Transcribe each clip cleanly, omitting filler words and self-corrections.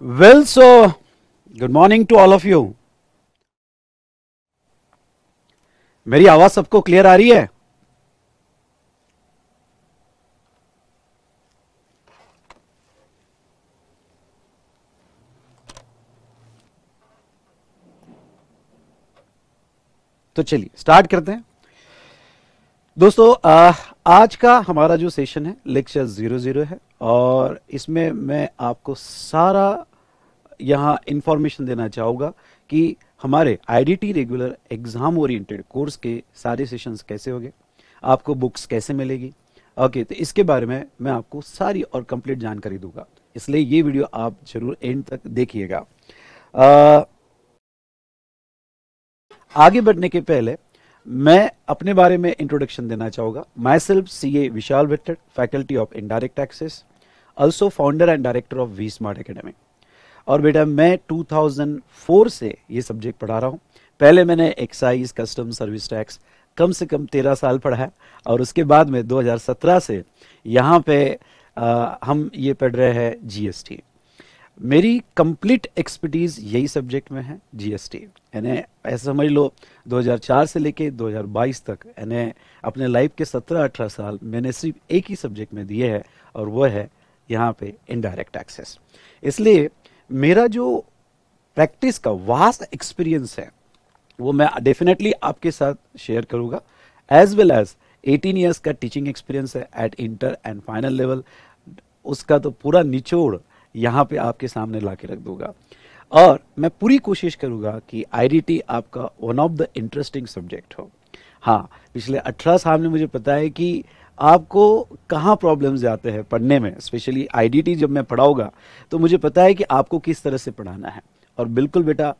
Well, so good morning to all of you. मेरी आवाज सबको क्लियर आ रही है? तो चलिए स्टार्ट करते हैं दोस्तों। आज का हमारा जो सेशन है लेक्चर 00 है और इसमें मैं आपको सारा यहाँ इंफॉर्मेशन देना चाहूँगा कि हमारे IDT regular exam oriented course के सारे सेशंस कैसे होंगे, आपको बुक्स कैसे मिलेगी। ओके, तो इसके बारे में मैं आपको सारी और कंप्लीट जानकारी दूंगा, इसलिए ये वीडियो आप जरूर एंड तक देखिएगा। आगे बढ़ने के पहले मैं अपने बारे में इंट्रोडक्शन देना चाहूँगा। Myself CA Vishal Vittor, faculty of indirect taxes, also founder and director of V smart academy. और बेटा मैं 2004 से ये सब्जेक्ट पढ़ा रहा हूँ। पहले मैंने एक्साइज, कस्टम, सर्विस टैक्स कम से कम 13 साल पढ़ा है और उसके बाद में 2017 से यहाँ पे हम ये पढ़ रहे हैं GST। मेरी कंप्लीट एक्सपर्टीज यही सब्जेक्ट में है, GST। यानी ऐसा समझ लो 2004 से लेके 2022 तक यानी अपने लाइफ के 17-18 साल मैंने सिर्फ एक ही सब्जेक्ट में दिए हैं और वो है यहाँ पे इनडायरेक्ट टैक्सेस। इसलिए मेरा जो प्रैक्टिस का वास्ट एक्सपीरियंस है वो मैं डेफिनेटली आपके साथ शेयर करूँगा, एज वेल एज 18 ईयर्स का टीचिंग एक्सपीरियंस है at inter and final level. उसका तो पूरा निचोड़ यहाँ पे आपके सामने ला के रख दूंगा और मैं पूरी कोशिश करूंगा कि आईडीटी आपका one of the interesting subject हो। हाँ, पिछले 18 साल में मुझे पता है कि आपको कहाँ प्रॉब्लम्स आते हैं पढ़ने में, स्पेशली आईडीटी जब मैं पढ़ाऊंगा तो मुझे पता है कि आपको किस तरह से पढ़ाना है। और बिल्कुल बेटा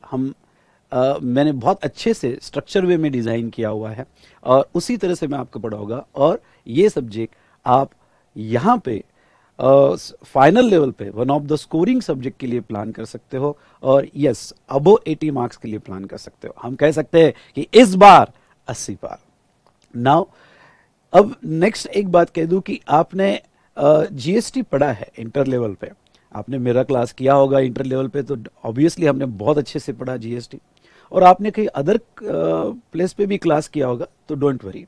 मैंने बहुत अच्छे से स्ट्रक्चर वे में डिज़ाइन किया हुआ है और उसी तरह से मैं आपको पढ़ाऊंगा और ये सब्जेक्ट आप यहाँ पे फाइनल लेवल पे one of the scoring subject के लिए प्लान कर सकते हो और यस अबो 80 मार्क्स के लिए प्लान कर सकते हो। हम कह सकते हैं कि इस बार 80 पार। नाउ अब नेक्स्ट एक बात कह दूं कि आपने GST पढ़ा है इंटर लेवल पे, आपने मेरा क्लास किया होगा इंटर लेवल पे, तो ऑब्वियसली हमने बहुत अच्छे से पढ़ा GST। और आपने कहीं अदर प्लेस पे भी क्लास किया होगा तो डोंट वरी,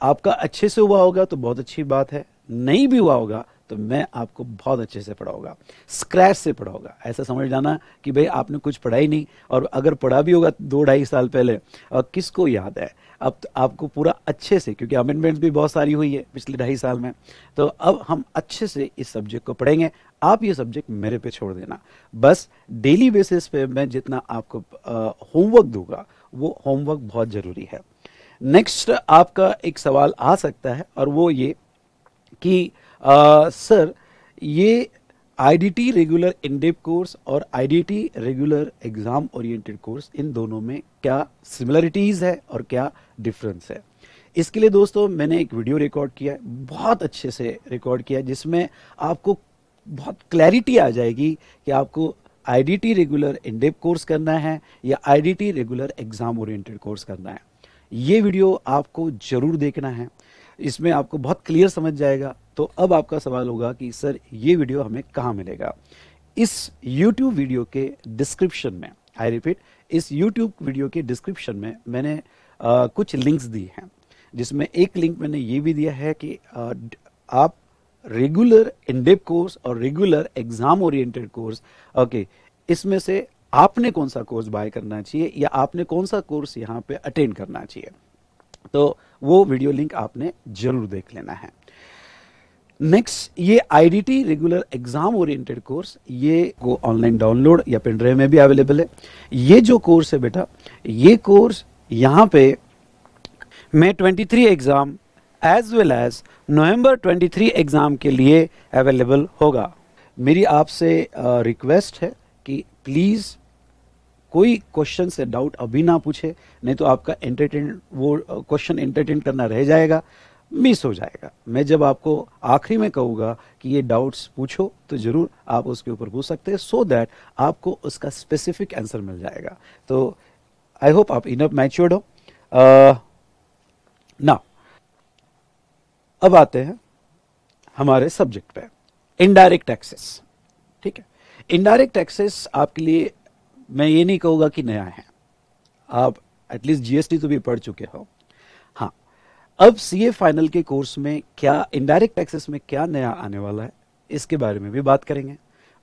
आपका अच्छे से हुआ होगा तो बहुत अच्छी बात है, नहीं भी हुआ होगा तो मैं आपको बहुत अच्छे से पढ़ाऊंगा, स्क्रैच से पढ़ाऊंगा। ऐसा समझ जाना कि भाई आपने कुछ पढ़ा ही नहीं, और अगर पढ़ा भी होगा 2-2.5 साल पहले और किसको याद है। अब तो आपको पूरा अच्छे से, क्योंकि अमेंडमेंट्स भी बहुत सारी हुई है पिछले 2.5 साल में, तो अब हम अच्छे से इस सब्जेक्ट को पढ़ेंगे। आप ये सब्जेक्ट मेरे पे छोड़ देना, बस डेली बेसिस पे मैं जितना आपको होमवर्क दूंगा वो होमवर्क बहुत जरूरी है। नेक्स्ट आपका एक सवाल आ सकता है और वो ये कि सर ये आईडीटी रेगुलर इन-डेप्थ कोर्स और IDT regular exam oriented course, इन दोनों में क्या सिमिलरिटीज़ है और क्या डिफरेंस है। इसके लिए दोस्तों मैंने एक वीडियो रिकॉर्ड किया है, बहुत अच्छे से रिकॉर्ड किया है, जिसमें आपको बहुत क्लैरिटी आ जाएगी कि आपको आईडीटी रेगुलर इन-डेप्थ कोर्स करना है या IDT regular exam oriented course करना है। ये वीडियो आपको जरूर देखना है, इसमें आपको बहुत क्लियर समझ जाएगा। तो अब आपका सवाल होगा कि सर ये वीडियो हमें कहाँ मिलेगा। इस YouTube वीडियो के डिस्क्रिप्शन में, आई रिपीट, इस YouTube वीडियो के डिस्क्रिप्शन में मैंने कुछ लिंक्स दी हैं, जिसमें एक लिंक मैंने ये भी दिया है कि आप रेगुलर इन-डेप्थ कोर्स और regular exam oriented course, okay, इसमें से आपने कौन सा कोर्स बाय करना चाहिए या आपने कौन सा कोर्स यहाँ पे अटेंड करना चाहिए, तो वो वीडियो लिंक आपने जरूर देख लेना है। नेक्स्ट, ये IDT regular exam oriented course, ये को ऑनलाइन डाउनलोड या पेन ड्राइव में भी अवेलेबल है। ये जो कोर्स है बेटा, ये कोर्स यहाँ पे May 23 exam as well as November 23 exam के लिए अवेलेबल होगा। मेरी आपसे रिक्वेस्ट है कि प्लीज कोई क्वेश्चन से डाउट अभी ना पूछे, नहीं तो आपका एंटरटेन, वो क्वेश्चन एंटरटेन करना रह जाएगा, मिस हो जाएगा। मैं जब आपको आखिरी में कहूँगा कि ये डाउट्स पूछो तो जरूर आप उसके ऊपर पूछ सकते हैं, सो दैट आपको उसका स्पेसिफिक आंसर मिल जाएगा। तो आई होप आप इनफ मैच्योर्ड हो। ना अब आते हैं हमारे सब्जेक्ट पे, इनडायरेक्ट टैक्सेस। ठीक है, इनडायरेक्ट टैक्सेस आपके लिए मैं ये नहीं कहूँगा कि नया है, आप एटलीस्ट जीएसटी तो भी पढ़ चुके हो। हाँ, अब सीए फाइनल के कोर्स में क्या इनडायरेक्ट टैक्सेस में क्या नया आने वाला है इसके बारे में भी बात करेंगे।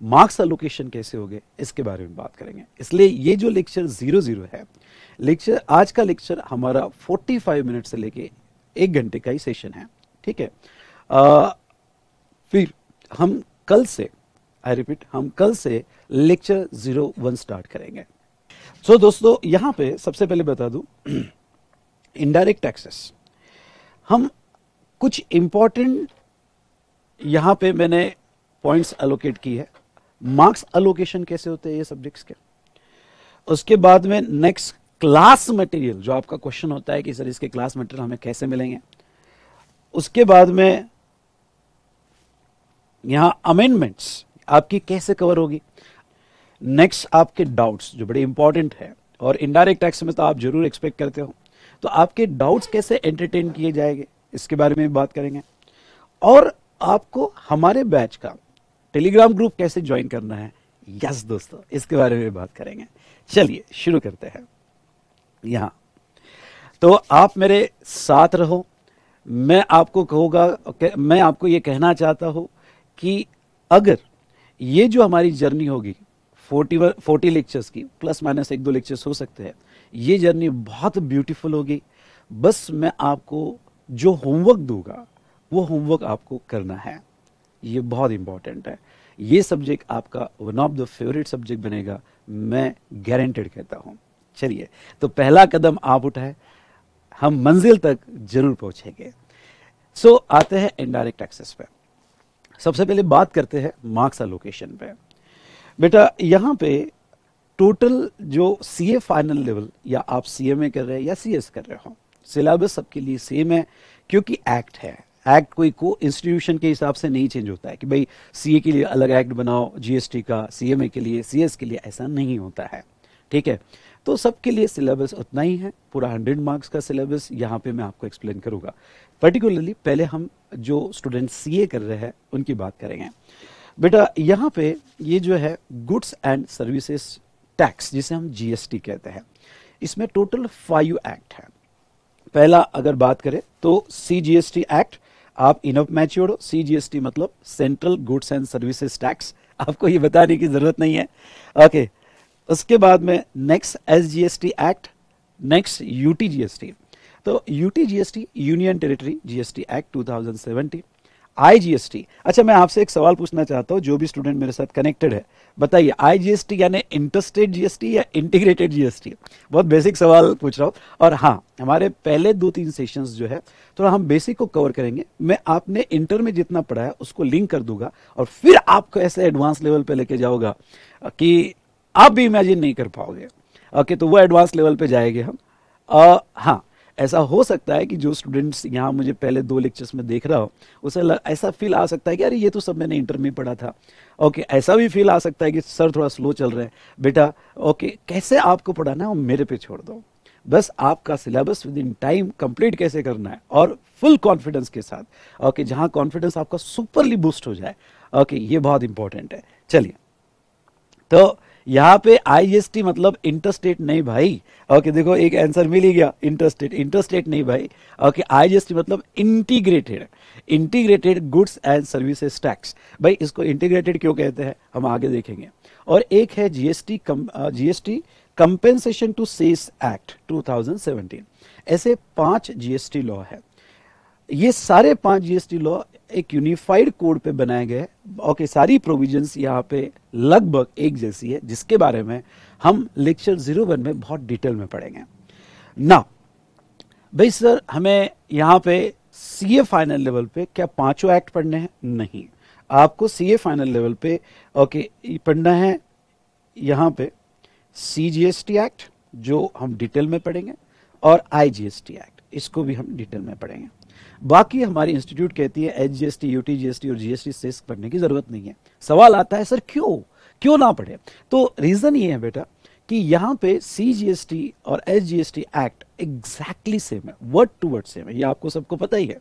मार्क्स एलोकेशन कैसे होंगे इसके बारे में बात करेंगे। इसलिए ये जो लेक्चर 00 है, लेक्चर आज का लेक्चर हमारा 45 मिनट से लेके 1 घंटे का ही सेशन है, ठीक है। फिर हम कल से, आई रिपीट, हम कल से लेक्चर 01 स्टार्ट करेंगे। सो दोस्तों, यहां पे सबसे पहले बता दूं, इनडायरेक्ट टैक्सेस हम कुछ इंपॉर्टेंट यहां पे मैंने पॉइंट्स एलोकेट की है। मार्क्स एलोकेशन कैसे होते हैं ये सब्जेक्ट्स के, उसके बाद में नेक्स्ट क्लास मटेरियल, जो आपका क्वेश्चन होता है कि सर इसके क्लास मटेरियल हमें कैसे मिलेंगे, उसके बाद में यहां अमेंडमेंट्स आपकी कैसे कवर होगी, नेक्स्ट आपके डाउट्स जो बड़े इंपॉर्टेंट है, और इनडायरेक्ट टैक्स में तो आप जरूर एक्सपेक्ट करते हो, तो आपके डाउट्स कैसे एंटरटेन किए जाएंगे इसके बारे में बात करेंगे। और आपको हमारे बैच का टेलीग्राम ग्रुप कैसे ज्वाइन करना है, यस दोस्तों, इसके बारे में बात करेंगे। चलिए शुरू करते हैं। यहां तो आप मेरे साथ रहो। मैं आपको कहूंगा, मैं आपको ये कहना चाहता हूं कि अगर ये जो हमारी जर्नी होगी 40 लेक्चर्स की, प्लस माइनस 1-2 लेक्चर्स हो सकते हैं, ये जर्नी बहुत ब्यूटीफुल होगी। बस मैं आपको जो होमवर्क दूंगा वो होमवर्क आपको करना है, ये बहुत इंपॉर्टेंट है। ये सब्जेक्ट आपका one of the favourite subject बनेगा, मैं गारंटेड कहता हूं। चलिए, तो पहला कदम आप उठाए, हम मंजिल तक जरूर पहुंचेंगे। सो आते हैं इनडायरेक्ट टैक्सेस पे। सबसे पहले बात करते हैं मार्क्स एलोकेशन पे। बेटा यहां पे टोटल जो सीए फाइनल लेवल, या आप सीएमए कर रहे हैं या सीएस कर रहे हो, सिलेबस सबके लिए सेम है, क्योंकि एक्ट है। एक्ट कोई को इंस्टीट्यूशन के हिसाब से नहीं चेंज होता है कि भाई सीए के लिए अलग एक्ट बनाओ जीएसटी का, सीएमए के लिए, सीएस के लिए, ऐसा नहीं होता है, ठीक है। तो सबके लिए सिलेबस उतना ही है, पूरा 100 मार्क्स का सिलेबस यहाँ पे मैं आपको एक्सप्लेन करूंगा। पर्टिकुलरली पहले हम जो स्टूडेंट सीए कर रहे हैं उनकी बात करेंगे। बेटा यहाँ पे ये जो है गुड्स एंड सर्विसेज टैक्स, जिसे हम जीएसटी कहते हैं, इसमें टोटल 5 एक्ट है। पहला अगर बात करें तो सीजीएसटी एक्ट, आप इनफ मैच्योर्ड हो। सीजीएसटी मतलब central goods and services tax, आपको ये बताने की जरूरत नहीं है, ओके। उसके बाद में next SGST act, next UTGST. तो UTGST union territory GST act 2070। IGST, अच्छा मैं आपसे एक सवाल पूछना चाहता हूं, जो भी स्टूडेंट मेरे साथ कनेक्टेड है, बताइए आईजीएसटी यानी इंटरस्टेट जीएसटी या इंटीग्रेटेड जीएसटी? बहुत बेसिक सवाल पूछ रहा हूं। और हाँ, हमारे पहले 2-3 सेशंस जो है थोड़ा हम बेसिक को कवर करेंगे। मैं आपने इंटर में जितना पढ़ा है उसको लिंक कर दूंगा, और फिर आपको ऐसे एडवांस लेवल पे लेके जाऊंगा कि आप भी इमेजिन नहीं कर पाओगे, ओके। तो वो एडवांस लेवल पे जाएंगे हम। हाँ, ऐसा हो सकता है कि जो स्टूडेंट्स यहाँ मुझे पहले 2 लेक्चर्स में देख रहा हो, उसे ऐसा फील आ सकता है कि अरे ये तो सब मैंने इंटर में पढ़ा था, ओके। ऐसा भी फील आ सकता है कि सर थोड़ा स्लो चल रहा है। बेटा ओके, कैसे आपको पढ़ाना है वो मेरे पे छोड़ दो, बस आपका syllabus with in time complete कैसे करना है, और फुल कॉन्फिडेंस के साथ, ओके, जहां कॉन्फिडेंस आपका सुपरली बूस्ट हो जाए, ओके, ये बहुत इंपॉर्टेंट है। चलिए, तो यहाँ पे आईजीएसटी मतलब इंटरस्टेट नहीं भाई, ओके। देखो एक आंसर मिल ही गया, इंटरस्टेट, इंटरस्टेट नहीं भाई, ओके। आईजीएसटी मतलब integrated, integrated goods and services tax. भाई इसको इंटीग्रेटेड क्यों कहते हैं हम आगे देखेंगे। और एक है GST, GST compensation to states act 2017। ऐसे 5 जीएसटी लॉ है। ये सारे 5 जीएसटी लॉ एक यूनिफाइड कोड पे बनाए गए, ओके। सारी प्रोविजंस यहाँ पे लगभग एक जैसी है, जिसके बारे में हम लेक्चर 01 में बहुत डिटेल में पढ़ेंगे ना। भाई सर हमें यहाँ पे सीए फाइनल लेवल पे क्या 5 एक्ट पढ़ने हैं? नहीं, आपको सीए फाइनल लेवल पे ओके पढ़ना है यहाँ पे सीजीएसटी एक्ट, जो हम डिटेल में पढ़ेंगे, और आईजीएसटी एक्ट, इसको भी हम डिटेल में पढ़ेंगे। बाकी हमारी इंस्टीट्यूट कहती है एचजीएसटी, यूटीजीएसटी और जीएसटी सेस पढ़ने की जरूरत नहीं है। सवाल आता है सर क्यों ना पढ़े? तो रीजन ये है बेटा कि यहाँ पे सीजीएसटी और एचजीएसटी एक्ट एग्जैक्टली सेम है, वर्ड टू वर्ड सेम है, ये आपको सबको पता ही है,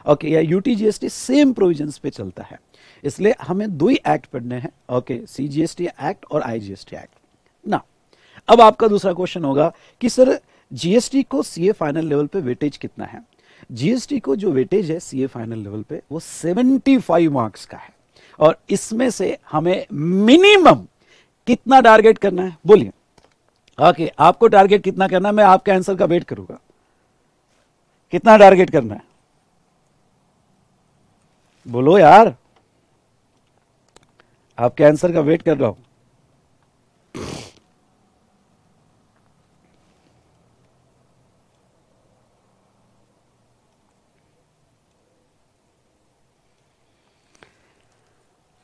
ओके। या यूटीजीएसटी सेम प्रोविजंस पे चलता है, इसलिए हमें दो ही एक्ट पढ़ने हैं, ओके, CGST एक्ट और IGST एक्ट ना। अब आपका दूसरा क्वेश्चन होगा कि सर जीएसटी को सीए फाइनल लेवल पे वेटेज कितना है? जीएसटी को जो वेटेज है सीए फाइनल लेवल पे वो 75 मार्क्स का है, और इसमें से हमें मिनिमम कितना टारगेट करना है बोलिए। ओके, आपको टारगेट कितना करना है? मैं आपके आंसर का वेट करूंगा। कितना टारगेट करना है बोलो यार, आपके आंसर का वेट कर रहा हूं।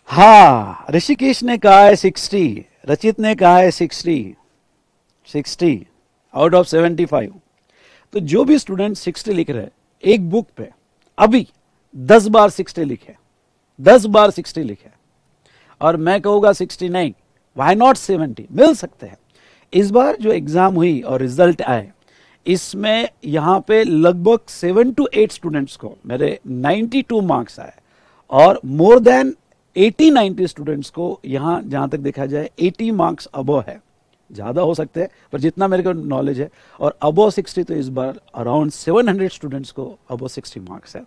हाँ, ऋषिकेश ने कहा है 60, रचित ने कहा है 60 आउट ऑफ 75। तो जो भी स्टूडेंट 60 लिख रहे हैं एक बुक पे, अभी 10 बार 60 लिखे, 10 बार 60 लिखे, और मैं कहूंगा 69, व्हाई नॉट 70, मिल सकते हैं। इस बार जो एग्जाम हुई और रिजल्ट आए, इसमें यहां पे लगभग 7 to 8 स्टूडेंट्स को मेरे 92 मार्क्स आए, और मोर देन 80-90 स्टूडेंट्स को यहां जहां तक देखा जाए 80 मार्क्स अबव है। ज्यादा हो सकते हैं पर जितना मेरे को नॉलेज है, और अबव 60 तो इस बार अराउंड 700 स्टूडेंट्स को अबव 60 मार्क्स है।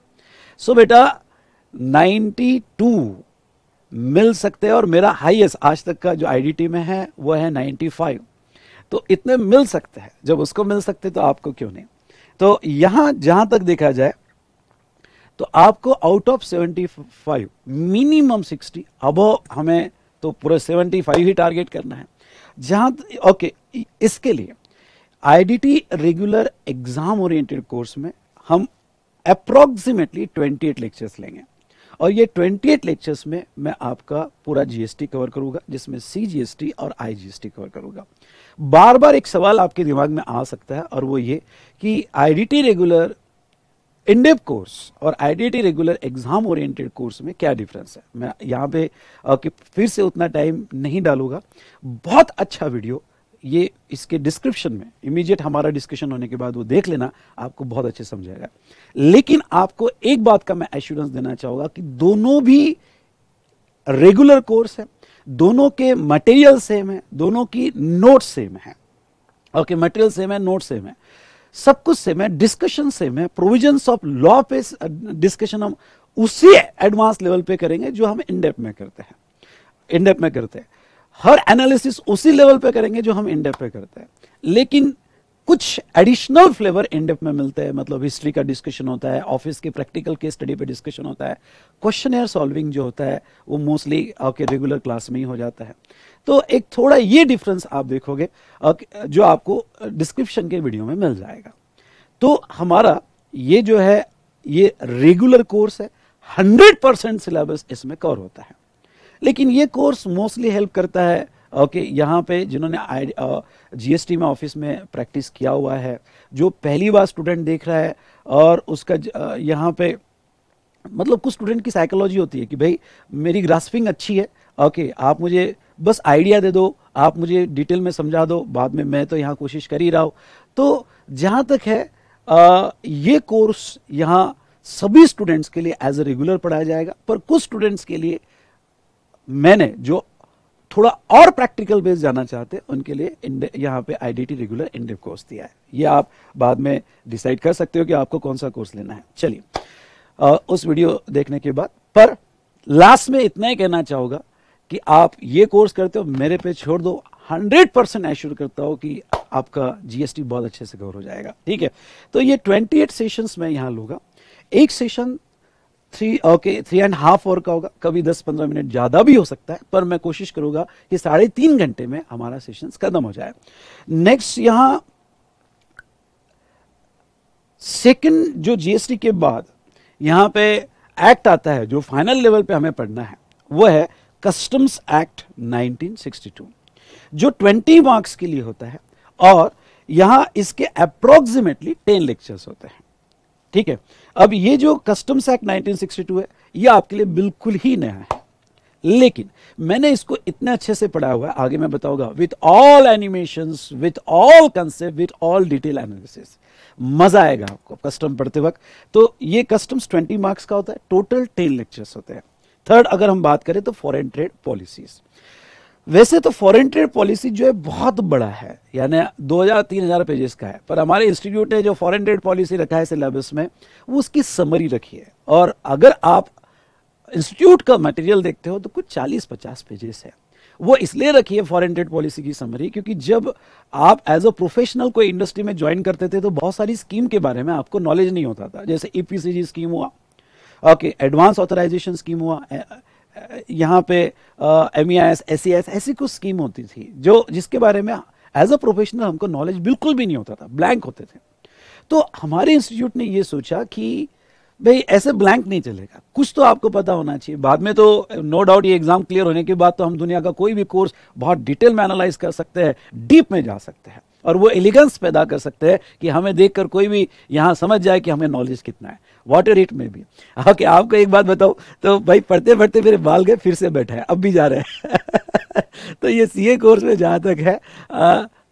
सो बेटा 92 मिल सकते हैं, और मेरा हाईएस्ट आज तक का जो आईडीटी में है वो है 95। तो इतने मिल सकते हैं, जब उसको मिल सकते तो आपको क्यों नहीं। तो यहां जहां तक देखा जाए तो आपको आउट ऑफ 75 मिनिमम 60, अबव हमें तो पूरे 75 ही टारगेट करना है। जहां ओके, इसके लिए IDT regular exam oriented course में हम अप्रोक्सीमेटली 28 लेक्चर्स लेंगे, और ये 28 लेक्चर्स में मैं आपका पूरा जीएसटी कवर करूंगा, जिसमें सीजीएसटी और आईजीएसटी कवर करूंगा। बार बार एक सवाल आपके दिमाग में आ सकता है, और वो ये कि आईडीटी रेगुलर इन-डेप्थ कोर्स और IDT regular exam oriented course में क्या डिफरेंस है। मैं यहाँ पे फिर से उतना टाइम नहीं डालूंगा। बहुत अच्छा वीडियो ये इसके डिस्क्रिप्शन में इमीडिएट हमारा डिस्कशन होने के बाद वो देख लेना, आपको बहुत अच्छे समझाएगा। लेकिन आपको एक बात का मैं एश्योरेंस देना चाहूंगा कि दोनों भी रेगुलर कोर्स है, दोनों के मटेरियल सेम है, दोनों की नोट सेम है। ओके, मटेरियल सेम है, नोट सेम है, सब कुछ सेम है, डिस्कशन सेम है। प्रोविजंस ऑफ लॉ पे डिस्कशन हम उसी एडवांस लेवल पे करेंगे जो हम इन-डेप्थ में करते हैं, इन-डेप्थ में करते हैं। हर एनालिसिस उसी लेवल पे करेंगे जो हम इन-डेप्थ पे करते हैं, लेकिन कुछ एडिशनल फ्लेवर इन-डेप्थ में मिलते हैं। मतलब हिस्ट्री का डिस्कशन होता है, ऑफिस के प्रैक्टिकल केस स्टडी पे डिस्कशन होता है, क्वेश्चनर सॉल्विंग जो होता है वो मोस्टली आपके रेगुलर क्लास में ही हो जाता है। तो एक थोड़ा ये डिफरेंस आप देखोगे जो आपको डिस्क्रिप्शन के वीडियो में मिल जाएगा। तो हमारा ये जो है ये रेगुलर कोर्स है, 100% सिलेबस इसमें कवर होता है। लेकिन ये कोर्स मोस्टली हेल्प करता है ओके, यहाँ पे जिन्होंने जीएसटी में ऑफिस में प्रैक्टिस किया हुआ है, जो पहली बार स्टूडेंट देख रहा है, और उसका यहाँ पे मतलब कुछ स्टूडेंट की साइकोलॉजी होती है कि भाई मेरी ग्रास्पिंग अच्छी है, ओके, आप मुझे बस आइडिया दे दो, आप मुझे डिटेल में समझा दो, बाद में मैं तो यहाँ कोशिश कर ही रहा हूँ। तो जहाँ तक है ये कोर्स यहाँ सभी स्टूडेंट्स के लिए एज ए रेगुलर पढ़ाया जाएगा, पर कुछ स्टूडेंट्स के लिए मैंने जो थोड़ा और प्रैक्टिकल बेस जाना चाहते हैं उनके लिए यहाँ पे आईडीटी रेगुलर इन-डेप्थ कोर्स दिया है। ये आप बाद में डिसाइड कर सकते हो कि आपको कौन सा कोर्स लेना है। चलिए उस वीडियो देखने के बाद, पर लास्ट में इतना ही कहना चाहूंगा कि आप ये कोर्स करते हो मेरे पे छोड़ दो, 100% एश्योर करता हूं कि आपका जीएसटी बहुत अच्छे से कवर हो जाएगा। ठीक है, तो ये 28 सेशंस में यहां लूंगा। एक सेशन 3.5 आवर का होगा, कभी 10-15 मिनट ज्यादा भी हो सकता है, पर मैं कोशिश करूंगा कि 3.5 घंटे में हमारा सेशन खत्म हो जाए। नेक्स्ट यहां सेकंड जो जीएसटी के बाद यहां पे एक्ट आता है जो फाइनल लेवल पे हमें पढ़ना है, वो है कस्टम्स एक्ट 1962, जो 20 मार्क्स के लिए होता है, और यहां इसके अप्रोक्सीमेटली 10 लेक्चर्स होते हैं। ठीक है, अब ये जो कस्टम्स एक्ट 1962 है ये आपके लिए बिल्कुल ही नया है, लेकिन मैंने इसको इतने अच्छे से पढ़ा हुआ है, आगे मैं बताऊंगा, with all animations, with all concept, with all detail analysis. मजा आएगा आपको कस्टम पढ़ते वक्त। तो ये कस्टम्स 20 मार्क्स का होता है, टोटल 10 लेक्चर्स होते हैं। थर्ड अगर हम बात करें तो फॉरेन ट्रेड पॉलिसीज। वैसे तो फॉरेन ट्रेड पॉलिसी जो है बहुत बड़ा है, यानी 2000-3000 पेजेस का है, पर हमारे इंस्टीट्यूट ने जो फॉरेन ट्रेड पॉलिसी रखा है सिलेबस में, वो उसकी समरी रखी है। और अगर आप इंस्टीट्यूट का मटेरियल देखते हो तो कुछ 40-50 पेजेस है। वो इसलिए रखी है फॉरेन ट्रेड पॉलिसी की समरी, क्योंकि जब आप एज अ प्रोफेशनल कोई इंडस्ट्री में ज्वाइन करते थे तो बहुत सारी स्कीम के बारे में आपको नॉलेज नहीं होता था। जैसे ईपीसीजी स्कीम हुआ, ओके, एडवांस ऑथराइजेशन स्कीम हुआ, यहाँ पे MEIS, SEIS, ऐसी कुछ स्कीम होती थी जो जिसके बारे में एज अ प्रोफेशनल हमको नॉलेज बिल्कुल भी नहीं होता था, ब्लैंक होते थे। तो हमारे इंस्टीट्यूट ने ये सोचा कि भाई ऐसे ब्लैंक नहीं चलेगा, कुछ तो आपको पता होना चाहिए। बाद में तो नो डाउट ये एग्जाम क्लियर होने के बाद तो हम दुनिया का कोई भी कोर्स बहुत डिटेल में एनालाइज कर सकते हैं, डीप में जा सकते हैं, और वो एलिगेंस पैदा कर सकते हैं कि हमें देखकर कोई भी यहाँ समझ जाए कि हमें नॉलेज कितना है, वॉट इट में भी। ओके, आपको एक बात बताओ, तो भाई पढ़ते पढ़ते मेरे बाल गए, फिर से बैठे हैं, अब भी जा रहे हैं तो ये सीए कोर्स में जहाँ तक है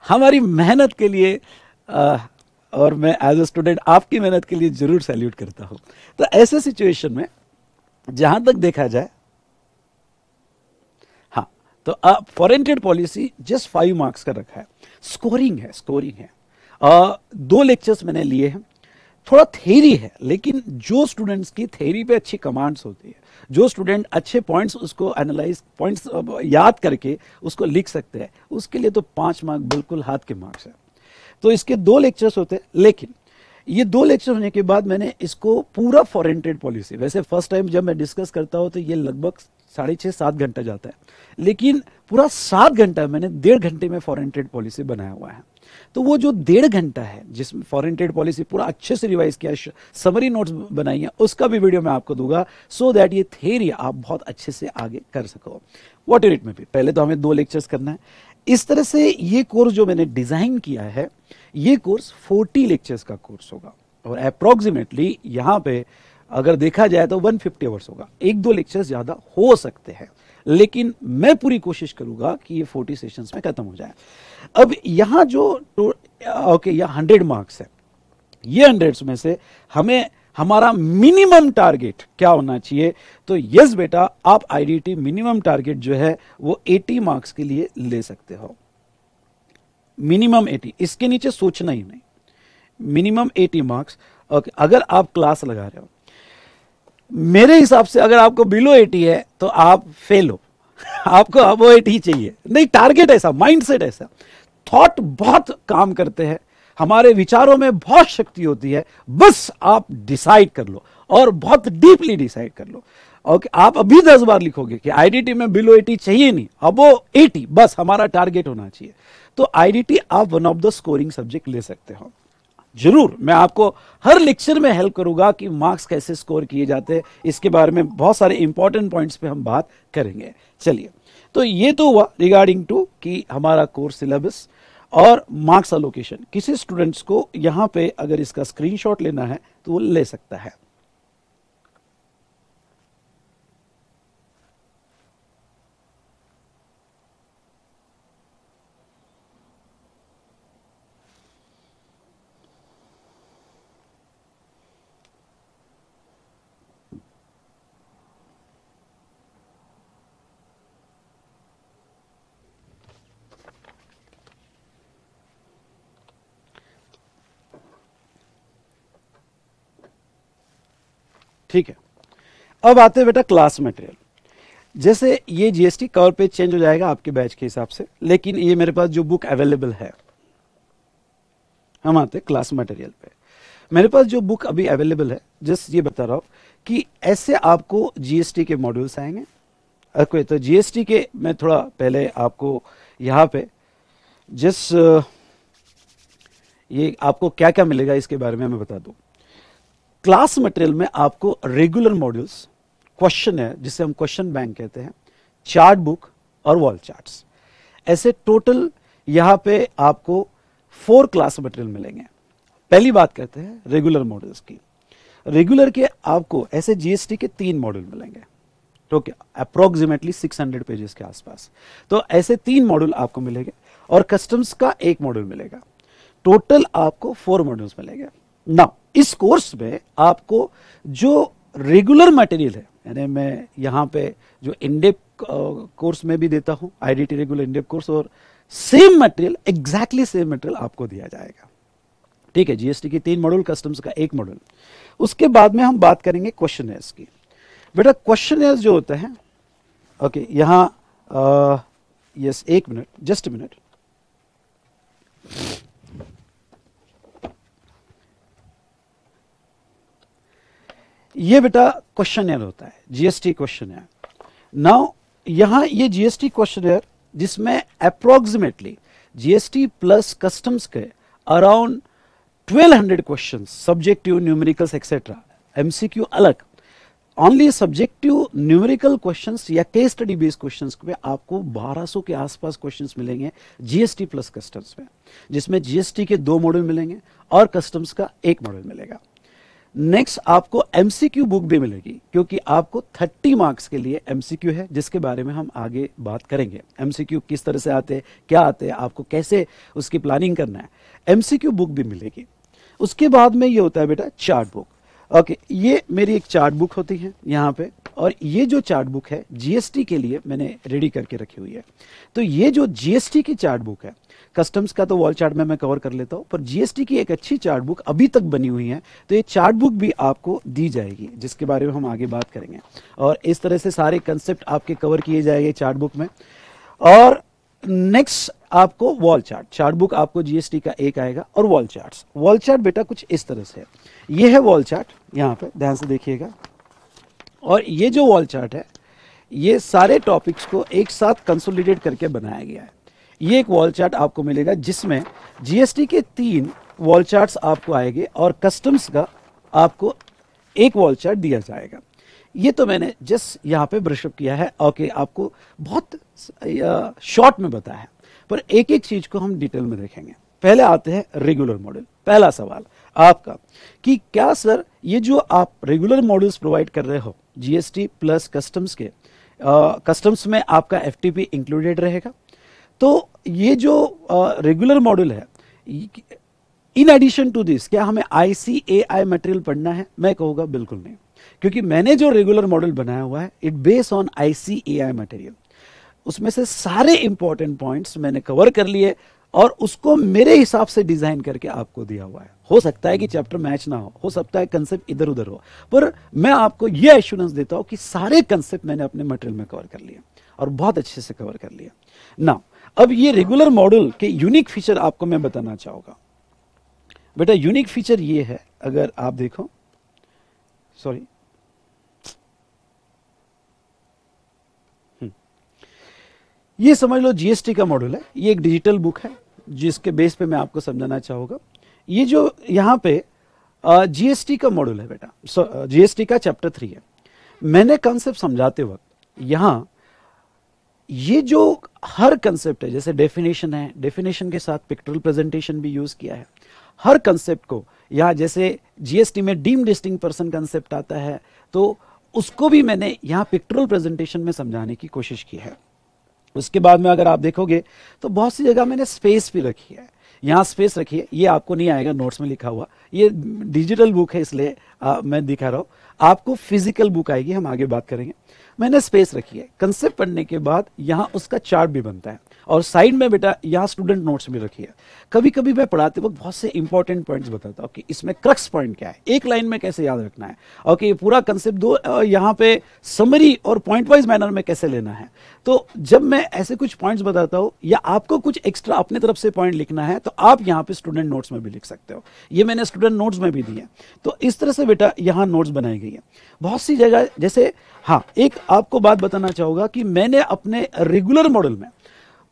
हमारी मेहनत के लिए, और मैं एज ए स्टूडेंट आपकी मेहनत के लिए जरूर सैल्यूट करता हूं। तो ऐसे सिचुएशन में जहां तक देखा जाए, हाँ, तो foreign trade policy just 5 marks का रखा है। स्कोरिंग है, स्कोरिंग है। 2 लेक्चर्स मैंने लिए हैं, थोड़ा थेरी है, लेकिन जो स्टूडेंट्स की थेरी पे अच्छी कमांड्स होती है, जो स्टूडेंट अच्छे पॉइंट्स उसको एनालाइज, पॉइंट्स याद करके उसको लिख सकते हैं, उसके लिए तो 5 मार्क बिल्कुल हाथ के मार्क्स है। तो इसके 2 लेक्चर्स होते हैं, लेकिन ये 2 लेक्चर होने के बाद मैंने इसको पूरा फॉरेन ट्रेड पॉलिसी, वैसे फर्स्ट टाइम जब मैं डिस्कस करता हूँ तो ये लगभग 6.5-7 घंटा जाता है, लेकिन पूरा 7 घंटा मैंने 1.5 घंटे में फॉरेन ट्रेड पॉलिसी बनाया हुआ है। तो वो जो 1.5 घंटा है जिसमें फॉरेन ट्रेड पॉलिसी पूरा अच्छे से रिवाइज किया, समरी नोट्स बनाई है, उसका भी वीडियो मैं आपको दूंगा, सो दैट ये थ्योरी आप बहुत अच्छे से आगे कर सको, व्हाट इट में भी। पहले तो हमें 2 लेक्चर्स करना है। इस तरह से ये कोर्स जो मैंने डिजाइन किया है, ये कोर्स 40 लेक्चर्स का कोर्स होगा, और अप्रोक्सीमेटली यहाँ पे अगर देखा जाए तो 150 आवर्स होगा। 1-2 लेक्चर्स ज्यादा हो सकते हैं, लेकिन मैं पूरी कोशिश करूंगा कि ये 40 सेशंस में खत्म हो जाए। अब यहाँ जो ओके, यहाँ 100 मार्क्स है, ये 100 में से हमें हमारा मिनिमम टारगेट क्या होना चाहिए, तो यस बेटा, आप आईडीटी मिनिमम टारगेट जो है वो 80 मार्क्स के लिए ले सकते हो। मिनिमम 80, इसके नीचे सोचना ही नहीं, मिनिमम 80 मार्क्स। ओके, अगर आप क्लास लगा रहे हो, मेरे हिसाब से अगर आपको बिलो 80 है तो आप फेल हो आपको अब 80 चाहिए, नहीं, टारगेट ऐसा, माइंडसेट ऐसा। थॉट बहुत काम करते हैं, हमारे विचारों में बहुत शक्ति होती है, बस आप डिसाइड कर लो और बहुत डीपली डिसाइड कर लो। ओके, आप अभी 10 बार लिखोगे कि आईडीटी में बिलो 80 चाहिए नहीं, अब वो 80 बस हमारा टारगेट होना चाहिए, तो आईडीटी आप one of the scoring subject ले सकते हो। जरूर मैं आपको हर लेक्चर में हेल्प करूंगा कि मार्क्स कैसे स्कोर किए जाते हैं, इसके बारे में बहुत सारे इंपॉर्टेंट पॉइंट्स पे हम बात करेंगे। चलिए, तो ये तो हुआ रिगार्डिंग टू कि हमारा कोर्स सिलेबस और मार्क्स अलोकेशन। किसी स्टूडेंट्स को यहां पे अगर इसका स्क्रीनशॉट लेना है तो वो ले सकता है। ठीक है, अब आते हैं बेटा क्लास मटेरियल। जैसे ये जीएसटी कवर पेज चेंज हो जाएगा आपके बैच के हिसाब से, लेकिन ये मेरे पास जो बुक अवेलेबल है, हम आते हैं क्लास मटेरियल पे। मेरे पास जो बुक अभी अवेलेबल है, जस्ट ये बता रहा हूं कि ऐसे आपको जीएसटी के मॉड्यूल्स आएंगे। ओके, तो जीएसटी के मैं थोड़ा पहले आपको यहाँ पे जस्ट ये आपको क्या क्या मिलेगा इसके बारे में मैं बता दूं। क्लास मटेरियल में आपको रेगुलर मॉड्यूल्स, क्वेश्चन है जिसे हम क्वेश्चन बैंक कहते हैं, चार्ट बुक और वॉल चार्ट्स, ऐसे टोटल यहां पे आपको 4 क्लास मटेरियल मिलेंगे। पहली बात करते हैं रेगुलर मॉड्यूल्स की। रेगुलर के आपको ऐसे जीएसटी के 3 मॉड्यूल मिलेंगे, तो अप्रोक्सीमेटली 600 पेजेस के आसपास। तो ऐसे 3 मॉड्यूल आपको मिलेंगे, और कस्टम्स का 1 मॉड्यूल मिलेगा। टोटल आपको 4 मॉड्यूल्स मिलेंगे। नाउ इस कोर्स में आपको जो रेगुलर मटेरियल है, यानी मैं यहाँ पे जो इनडेप्थ कोर्स में भी देता हूँ, आईडीटी रेगुलर इनडेप्थ कोर्स, और same material, exactly same material आपको दिया जाएगा। ठीक है, जीएसटी की 3 मॉड्यूल, कस्टम्स का 1 मॉड्यूल। उसके बाद में हम बात करेंगे क्वेश्चनर्स की। बेटा क्वेश्चनर्स जो होता है, ओके, यहाँ यस, 1 मिनट, जस्ट 1 मिनट। ये बेटा क्वेश्चनर होता है, जीएसटी क्वेश्चनर। नाउ यहां ये जीएसटी क्वेश्चनर जिसमें अप्रोक्सीमेटली जीएसटी प्लस कस्टम्स के around 1200 questions, subjective, numericals etcetera, MCQ अलग, ओनली सब्जेक्टिव न्यूमेरिकल क्वेश्चंस या केस स्टडी बेस्ड क्वेश्चंस में आपको 1200 के आसपास क्वेश्चंस मिलेंगे जीएसटी प्लस कस्टम्स में, जिसमें जीएसटी के 2 मॉड्यूल मिलेंगे और कस्टम्स का 1 मॉड्यूल मिलेगा। नेक्स्ट आपको एमसीक्यू बुक भी मिलेगी, क्योंकि आपको 30 मार्क्स के लिए एमसीक्यू है, जिसके बारे में हम आगे बात करेंगे। एमसीक्यू किस तरह से आते हैं, क्या आते हैं, आपको कैसे उसकी प्लानिंग करना है, एमसीक्यू बुक भी मिलेगी। उसके बाद में ये होता है बेटा चार्ट बुक। ओके, ये मेरी एक चार्ट बुक होती है यहाँ पे, और ये जो चार्ट बुक है जीएसटी के लिए मैंने रेडी करके रखी हुई है। तो ये जो जीएसटी की चार्ट बुक है, कस्टम्स का तो वॉल चार्ट में मैं कवर कर लेता हूँ, पर जीएसटी की एक अच्छी चार्ट बुक अभी तक बनी हुई है, तो ये चार्ट बुक भी आपको दी जाएगी, जिसके बारे में हम आगे बात करेंगे। और इस तरह से सारे कंसेप्ट आपके कवर किए जाएंगे चार्ट बुक में। और नेक्स्ट आपको वॉल चार्ट, चार्ट बुक आपको जीएसटी का 1 आएगा, और वॉल चार्ट्स। वॉल चार्ट बेटा कुछ इस तरह से है, ये है वॉल चार्ट, यहाँ पे ध्यान से देखिएगा। और ये जो वॉल चार्ट है, ये सारे टॉपिक्स को एक साथ कंसोलिडेट करके बनाया गया है। ये एक वॉल चार्ट आपको मिलेगा, जिसमें जीएसटी के 3 वॉल चार्ट्स आपको आएंगे और कस्टम्स का आपको 1 वॉल चार्ट दिया जाएगा। ये तो मैंने जस्ट यहाँ पे ब्रशअप किया है, ओके, आपको बहुत शॉर्ट में बताया है, पर एक एक चीज को हम डिटेल में देखेंगे। पहले आते हैं रेगुलर मॉड्यूल। पहला सवाल आपका कि क्या सर ये जो आप रेगुलर मॉड्यूल्स प्रोवाइड कर रहे हो जीएसटी प्लस कस्टम्स के, कस्टम्स में आपका एफटीपी इंक्लूडेड रहेगा? तो ये जो रेगुलर मॉड्यूल है, इन एडिशन टू दिस क्या हमें आईसीएआई मटेरियल पढ़ना है? मैं कहूँगा बिल्कुल नहीं, क्योंकि मैंने जो रेगुलर मॉड्यूल बनाया हुआ है it based on ICAI material. उसमें से सारे इंपॉर्टेंट पॉइंट्स मैंने कवर कर लिए और उसको मेरे हिसाब से डिजाइन करके आपको दिया हुआ है। हो सकता है कि चैप्टर मैच ना हो सकता है कंसेप्ट इधर उधर हो, पर मैं आपको यह एश्योरेंस देता हूं कि सारे कंसेप्ट मैंने अपने मटेरियल में कवर कर लिए और बहुत अच्छे से कवर कर लिया ना। अब ये रेगुलर मॉड्यूल के यूनिक फीचर आपको मैं बताना चाहूंगा। बेटा यूनिक फीचर ये है, अगर आप देखो, सॉरी, ये समझ लो जीएसटी का मॉड्यूल है। ये एक डिजिटल बुक है जिसके बेस पे मैं आपको समझाना चाहूंगा। ये जो यहाँ पे जीएसटी का मॉड्यूल है बेटा, जीएसटी का चैप्टर 3 है। मैंने कंसेप्ट समझाते वक्त यहाँ ये जो हर कंसेप्ट है, जैसे डेफिनेशन है, डेफिनेशन के साथ पिक्टोरियल प्रेजेंटेशन भी यूज किया है। हर कंसेप्ट को यहाँ, जैसे जीएसटी में डीम्ड डिस्टिंक्ट पर्सन कंसेप्ट आता है, तो उसको भी मैंने यहाँ पिक्टोरियल प्रेजेंटेशन में समझाने की कोशिश की है। उसके बाद में अगर आप देखोगे तो बहुत सी जगह मैंने स्पेस भी रखी है। यहाँ स्पेस रखी है, ये आपको नहीं आएगा नोट्स में लिखा हुआ, ये डिजिटल बुक है इसलिए मैं दिखा रहा हूँ। आपको फिजिकल बुक आएगी, हम आगे बात करेंगे। मैंने स्पेस रखी है, कंसेप्ट पढ़ने के बाद यहाँ उसका चार्ट भी बनता है और साइड में बेटा यहाँ स्टूडेंट नोट्स भी रखी है। कभी कभी मैं पढ़ाते वक्त बहुत से इंपॉर्टेंट पॉइंट्स बताता हूँ कि इसमें क्रक्स पॉइंट क्या है, एक लाइन में कैसे याद रखना है, ओके, पूरा कंसेप्ट दो यहाँ पे समरी और पॉइंट वाइज मैनर में कैसे लेना है। तो जब मैं ऐसे कुछ पॉइंट्स बताता हूँ या आपको कुछ एक्स्ट्रा अपने तरफ से पॉइंट लिखना है, तो आप यहाँ पे स्टूडेंट नोट्स में भी लिख सकते हो। ये मैंने स्टूडेंट नोट्स में भी दिए। तो इस तरह से बेटा यहाँ नोट्स बनाई गई है बहुत सी जगह। जैसे हाँ, एक आपको बात बताना चाहूंगा कि मैंने अपने रेगुलर मॉडल में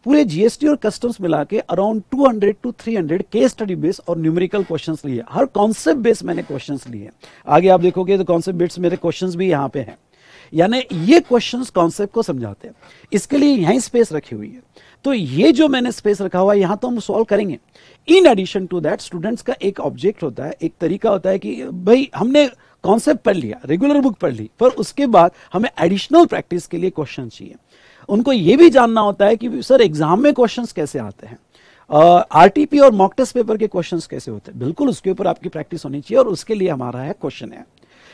पूरे जीएसटी और कस्टम्स मिला के around 200 to 300 case study base और न्यूमेरिकल क्वेश्चंस लिए। हर कॉन्सेप्ट बेस मैंने क्वेश्चंस लिए। आगे आप देखोगे तो कॉन्सेप्ट बेस मेरे क्वेश्चंस भी यहाँ पे हैं, यानी ये क्वेश्चंस कॉन्सेप्ट को समझाते हैं। इसके लिए यहीं स्पेस रखी हुई है। तो ये जो मैंने स्पेस रखा हुआ है यहाँ तो हम सॉल्व करेंगे। In addition to that students का एक ऑब्जेक्ट होता है, एक तरीका होता है कि भाई हमने कॉन्सेप्ट पढ़ लिया, रेगुलर बुक पढ़ ली, पर उसके बाद हमें एडिशनल प्रैक्टिस के लिए क्वेश्चन चाहिए। उनको ये भी जानना होता है कि सर एग्जाम में क्वेश्चंस कैसे आते हैं, आरटीपी और मॉक टेस्ट पेपर के क्वेश्चंस कैसे होते हैं। बिल्कुल उसके ऊपर आपकी प्रैक्टिस होनी चाहिए और उसके लिए हमारा है क्वेश्चन है।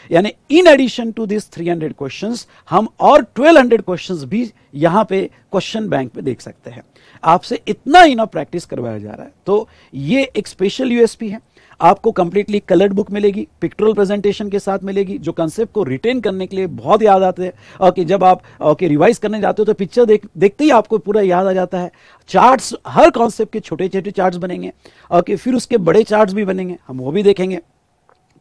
यानी in addition to this 300 questions हम और 1200 क्वेश्चंस भी यहां पे क्वेश्चन बैंक पे देख सकते हैं। आपसे इतना इनफ प्रैक्टिस करवाया जा रहा है। तो ये एक स्पेशल यूएसपी है। आपको कंप्लीटली कलर्ड बुक मिलेगी, पिक्टोरल प्रेजेंटेशन के साथ मिलेगी, जो कंसेप्ट को रिटेन करने के लिए बहुत याद आते हैं। ओके, जब आप रिवाइज करने जाते हो तो पिक्चर देखते ही आपको पूरा याद आ जाता है। चार्ट्स, हर कॉन्सेप्ट के छोटे छोटे चार्ट्स बनेंगे। ओके, फिर उसके बड़े चार्ट्स भी बनेंगे, हम वो भी देखेंगे।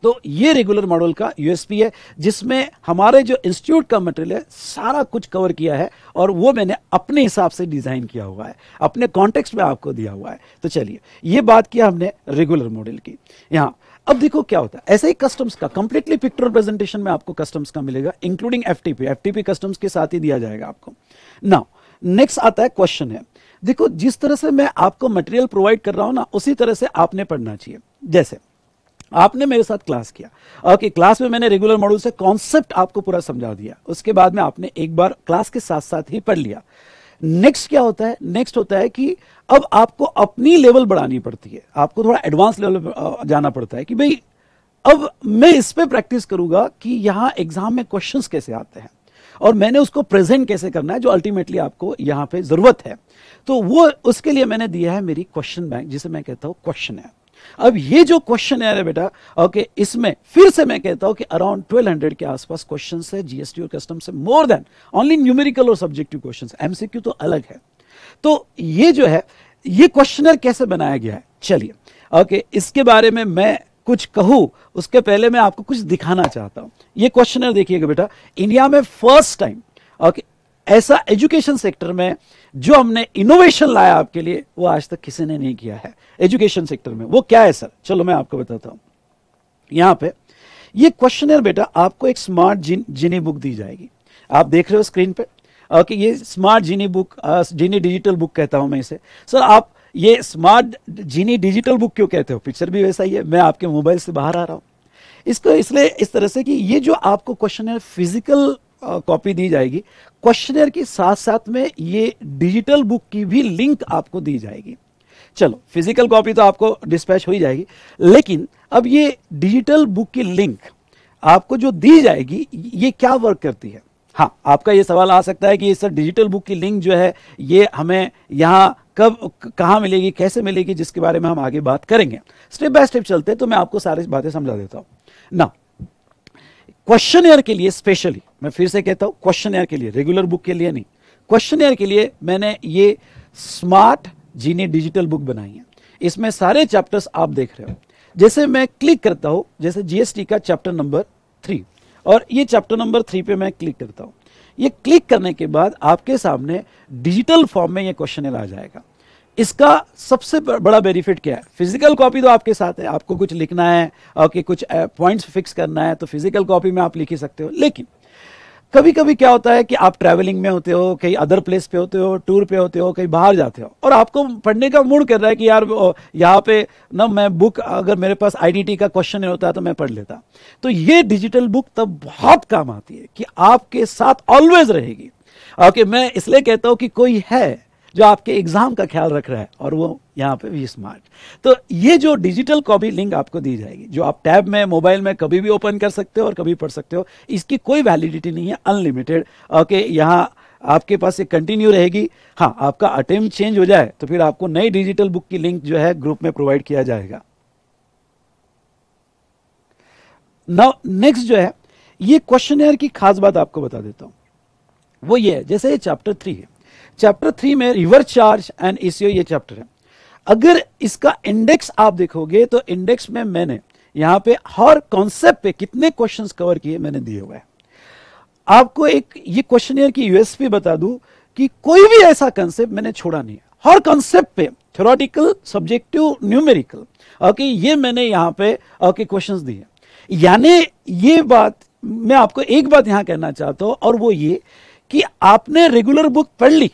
तो ये रेगुलर मॉड्यूल का यूएसपी है, जिसमें हमारे जो इंस्टीट्यूट का मटेरियल है सारा कुछ कवर किया है, और वो मैंने अपने हिसाब से डिजाइन किया हुआ है, अपने कॉन्टेक्स्ट में आपको दिया हुआ है। तो चलिए, ये बात किया हमने रेगुलर मॉड्यूल की। यहाँ अब देखो क्या होता है, ऐसे ही कस्टम्स का कंप्लीटली पिक्टोरल प्रेजेंटेशन में आपको कस्टम्स का मिलेगा, इंक्लूडिंग एफटीपी कस्टम्स के साथ ही दिया जाएगा आपको। नाउ नेक्स्ट आता है क्वेश्चन है। देखो, जिस तरह से मैं आपको मटेरियल प्रोवाइड कर रहा हूं ना, उसी तरह से आपने पढ़ना चाहिए। जैसे आपने मेरे साथ क्लास किया, ओके, क्लास में मैंने रेगुलर मॉड्यूल से कॉन्सेप्ट आपको पूरा समझा दिया, उसके बाद में आपने एक बार क्लास के साथ साथ ही पढ़ लिया। नेक्स्ट क्या होता है? नेक्स्ट होता है कि अब आपको अपनी लेवल बढ़ानी पड़ती है, आपको थोड़ा एडवांस लेवल पे जाना पड़ता है कि भाई अब मैं इस पे प्रैक्टिस करूंगा कि यहां एग्जाम में क्वेश्चंस कैसे आते हैं और मैंने उसको प्रेजेंट कैसे करना है, जो अल्टीमेटली आपको यहां पे जरूरत है। तो वो उसके लिए मैंने दिया है मेरी क्वेश्चन बैंक, जिसे मैं कहता हूं क्वेश्चन है। अब ये जो क्वेश्चन है बेटा, ओके, इसमें फिर से मैं कहता हूं कि अराउंड 1200 के आसपास क्वेश्चंस है जीएसटी और कस्टम से, मोर देन ओनली न्यूमेरिकल और सब्जेक्टिव क्वेश्चंस। एमसीक्यू तो अलग है। तो ये जो है, ये क्वेश्चनर कैसे बनाया गया है, चलिए ओके, इसके बारे में मैं कुछ कहूं उसके पहले मैं आपको कुछ दिखाना चाहता हूं। ये क्वेश्चनर देखिएगा बेटा, इंडिया में फर्स्ट टाइम ओके ऐसा एजुकेशन सेक्टर में जो हमने इनोवेशन लाया आपके लिए, वो आज तक किसी ने नहीं किया है एजुकेशन सेक्टर में। वो क्या है सर? चलो मैं आपको बताता हूं। यहां पे ये क्वेश्चनर बेटा आपको एक स्मार्ट जीनी बुक दी जाएगी, आप देख रहे हो स्क्रीन पे। ओके, ये स्मार्ट जीनी बुक, जीनी डिजिटल बुक कहता हूं मैं इसे। सर आप ये स्मार्ट जीनी डिजिटल बुक क्यों कहते हो? पिक्चर भी वैसा ही है, मैं आपके मोबाइल से बाहर आ रहा हूं। इसको इसलिए इस तरह से कि ये जो आपको क्वेश्चनर फिजिकल कॉपी दी जाएगी, क्वेश्चनर के साथ साथ में ये डिजिटल बुक की भी लिंक आपको दी जाएगी। चलो, फिजिकल कॉपी तो आपको डिस्पैच हो ही जाएगी, लेकिन अब ये डिजिटल बुक की लिंक आपको जो दी जाएगी, ये क्या वर्क करती है? हाँ, आपका ये सवाल आ सकता है कि सर डिजिटल बुक की लिंक जो है ये हमें यहाँ कब कहाँ मिलेगी, कैसे मिलेगी, जिसके बारे में हम आगे बात करेंगे। स्टेप बाय स्टेप चलते हैं तो मैं आपको सारी बातें समझा देता हूँ ना। क्वेश्चनर के लिए स्पेशली, मैं फिर से कहता हूं, क्वेश्चनर के लिए, रेगुलर बुक के लिए नहीं, क्वेश्चनर के लिए मैंने ये स्मार्ट जीनी डिजिटल बुक बनाई है। इसमें सारे चैप्टर्स आप देख रहे हो। जैसे मैं क्लिक करता हूं, जैसे जीएसटी का चैप्टर नंबर 3, और ये चैप्टर नंबर 3 पे मैं क्लिक करता हूं। ये क्लिक करने के बाद आपके सामने डिजिटल फॉर्म में ये क्वेश्चनर आ जाएगा। इसका सबसे बड़ा बेनिफिट क्या है? फिजिकल कॉपी तो आपके साथ है, आपको कुछ लिखना है, ओके, कुछ पॉइंट्स फिक्स करना है तो फिजिकल कॉपी में आप लिख ही सकते हो। लेकिन कभी कभी क्या होता है कि आप ट्रैवलिंग में होते हो, कहीं अदर प्लेस पे होते हो, टूर पे होते हो, कहीं बाहर जाते हो, और आपको पढ़ने का मूड कर रहा है कि यार यहाँ पे ना मैं बुक, अगर मेरे पास आईडीटी का क्वेश्चन होता है तो मैं पढ़ लेता। तो ये डिजिटल बुक तब बहुत काम आती है कि आपके साथ ऑलवेज रहेगी। ओके, मैं इसलिए कहता हूं कि कोई है जो आपके एग्जाम का ख्याल रख रहा है, और वो यहाँ पे वी स्मार्ट। तो ये जो डिजिटल कॉपी लिंक आपको दी जाएगी, जो आप टैब में, मोबाइल में कभी भी ओपन कर सकते हो और कभी पढ़ सकते हो, इसकी कोई वैलिडिटी नहीं है, अनलिमिटेड। ओके, यहाँ आपके पास ये कंटिन्यू रहेगी। हाँ, आपका अटेम्प्ट चेंज हो जाए तो फिर आपको नई डिजिटल बुक की लिंक जो है ग्रुप में प्रोवाइड किया जाएगा। नाउ नेक्स्ट जो है, ये क्वेश्चनर की खास बात आपको बता देता हूं, वो ये है, जैसे ये चैप्टर 3 है, चैप्टर 3 में रिवर्स चार्ज एंड ईसीओ ये चैप्टर है। अगर इसका इंडेक्स आप देखोगे तो इंडेक्स में मैंने यहां पे हर कॉन्सेप्ट पे कितने क्वेश्चंस कवर किए मैंने दिए हुए हैं। आपको एक ये क्वेश्चनर की यूएसपी बता दूं कि कोई भी ऐसा कंसेप्ट मैंने छोड़ा नहीं है, हर कॉन्सेप्ट पे थ्योरेटिकल, सब्जेक्टिव, न्यूमेरिकल, ओके, ये मैंने यहां पे ओके क्वेश्चंस दिए। यानी ये बात मैं आपको एक बात यहां कहना चाहता हूं, और वो ये कि आपने रेगुलर बुक पढ़ ली,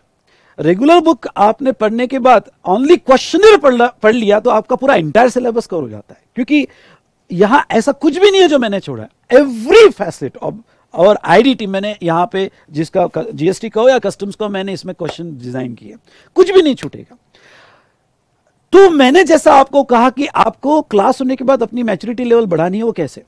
रेगुलर बुक आपने पढ़ने के बाद ओनली क्वेश्चनर पढ़ लिया तो आपका पूरा इंटायर सिलेबस कवर हो जाता है, क्योंकि यहां ऐसा कुछ भी नहीं है जो मैंने छोड़ा है। एवरी फैसेट ऑफ और आईडीटी मैंने यहां पे, जिसका जीएसटी का हो या कस्टम्स का, मैंने इसमें क्वेश्चन डिजाइन किए, कुछ भी नहीं छूटेगा। तो मैंने जैसा आपको कहा कि आपको क्लास होने के बाद अपनी मैच्योरिटी लेवल बढ़ानी है, वो कैसे?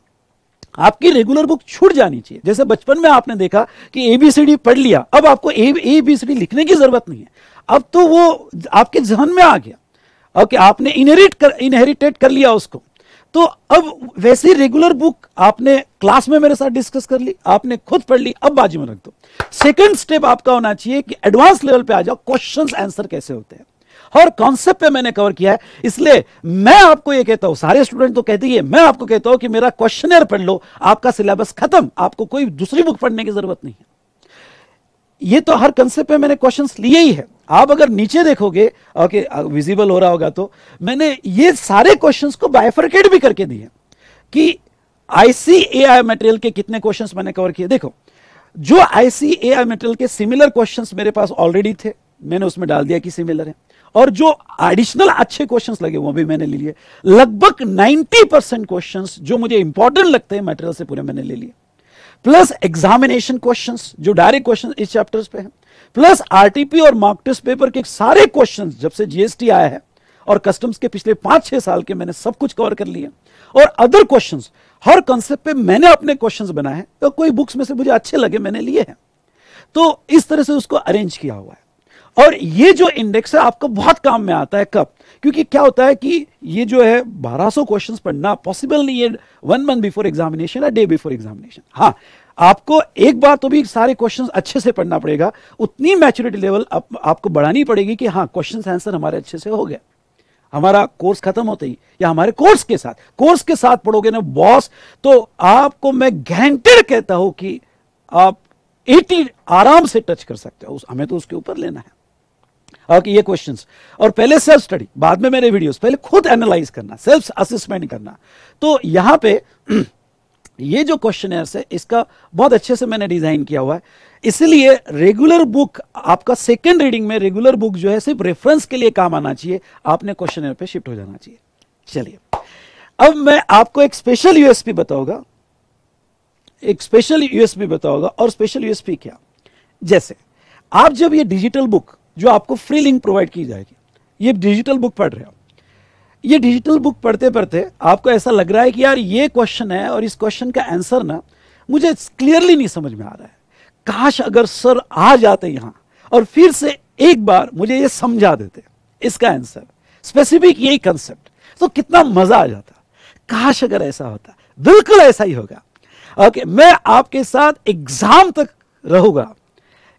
आपकी रेगुलर बुक छूट जानी चाहिए। जैसे बचपन में आपने देखा कि एबीसीडी पढ़ लिया, अब आपको एबीसीडी लिखने की जरूरत नहीं है, अब तो वो आपके जहन में आ गया। ओके, आपने इनहेरिटेड कर लिया उसको। तो अब वैसी रेगुलर बुक आपने क्लास में मेरे साथ डिस्कस कर ली, आपने खुद पढ़ ली, अब बाजी में रख दो। सेकंड स्टेप आपका होना चाहिए कि एडवांस लेवल पे आ जाओ, क्वेश्चंस आंसर कैसे होते हैं और कॉन्सेप्ट पे मैंने कवर किया है। इसलिए मैं आपको ये कहता हूं, सारे स्टूडेंट तो कहते ही है, मैं आपको कहता हूं कि मेरा क्वेश्चनर पढ़ लो, आपका सिलेबस खत्म, आपको कोई दूसरी बुक पढ़ने की जरूरत नहीं है। ये तो हर कंसेप्ट पे मैंने क्वेश्चंस लिए ही है। आप अगर नीचे देखोगे, ओके विजिबल हो रहा होगा, तो मैंने ये सारे क्वेश्चंस को बाइफरकेट भी करके दिए कि आईसीएआई मटेरियल के कितने क्वेश्चंस मैंने कवर किए। देखो, जो आईसीएआई मटेरियल के सिमिलर क्वेश्चंस मेरे पास ऑलरेडी थे, मैंने उसमें डाल दिया कि सिमिलर है, और जो एडिशनल अच्छे क्वेश्चंस लगे वो भी मैंने ले लिए। लगभग 90% क्वेश्चंस जो मुझे इंपॉर्टेंट लगते हैं मटेरियल से पूरे मैंने ले लिए, प्लस एग्जामिनेशन क्वेश्चंस जो डायरेक्ट क्वेश्चन इस चैप्टर्स पे हैं, प्लस आरटीपी और मॉक टेस्ट पेपर के सारे क्वेश्चंस जब से जीएसटी आया है और कस्टम्स के पिछले 5-6 साल के मैंने सब कुछ कवर कर लिए, और अदर क्वेश्चंस हर कंसेप्ट पे मैंने अपने क्वेश्चंस बनाए हैं, तो कोई बुक्स में से मुझे अच्छे लगे मैंने लिए हैं। तो इस तरह से उसको अरेंज किया हुआ है। और ये जो इंडेक्स है आपको बहुत काम में आता है। कब? क्योंकि क्या होता है कि ये जो है 1200 क्वेश्चंस पढ़ना पॉसिबल नहीं है 1 मंथ बिफोर एग्जामिनेशन या डे बिफोर एग्जामिनेशन। हाँ, आपको एक बार तो भी सारे क्वेश्चंस अच्छे से पढ़ना पड़ेगा, उतनी मैच्योरिटी लेवल आपको बढ़ानी पड़ेगी कि हाँ क्वेश्चंस आंसर हमारे अच्छे से हो गए, हमारा कोर्स खत्म होते ही या हमारे कोर्स के साथ पढ़ोगे ना बॉस, तो आपको मैं गारंटेड कहता हूं कि आप 80 आराम से टच कर सकते हो। हमें तो उसके ऊपर लेना है। ओके, ये क्वेश्चंस, और पहले सेल्फ स्टडी, बाद में मेरे वीडियोस, पहले खुद एनालाइज करना, सेल्फ असेसमेंट करना। तो यहां पे ये जो क्वेश्चनर्स है इसका बहुत अच्छे से मैंने डिजाइन किया हुआ है। इसलिए रेगुलर बुक आपका सेकंड रीडिंग में रेगुलर बुक जो है सिर्फ रेफरेंस के लिए काम आना चाहिए, आपने क्वेश्चनर पे शिफ्ट हो जाना चाहिए। चलिए, अब मैं आपको एक स्पेशल यूएसपी बताऊंगा, और स्पेशल यूएसपी क्या, जैसे आप जब ये डिजिटल बुक जो आपको फ्री लिंक प्रोवाइड की जाएगी, ये डिजिटल बुक पढ़ रहे हो, ये डिजिटल बुक पढ़ते पढ़ते आपको ऐसा लग रहा है कि यार ये क्वेश्चन है और इस क्वेश्चन का आंसर ना मुझे क्लियरली नहीं समझ में आ रहा है, काश अगर सर आ जाते यहां और फिर से एक बार मुझे ये समझा देते इसका आंसर, स्पेसिफिक यही कंसेप्ट, तो कितना मजा आ जाता। काश अगर ऐसा होता, बिल्कुल ऐसा ही होगा। ओके, मैं आपके साथ एग्जाम तक रहूंगा।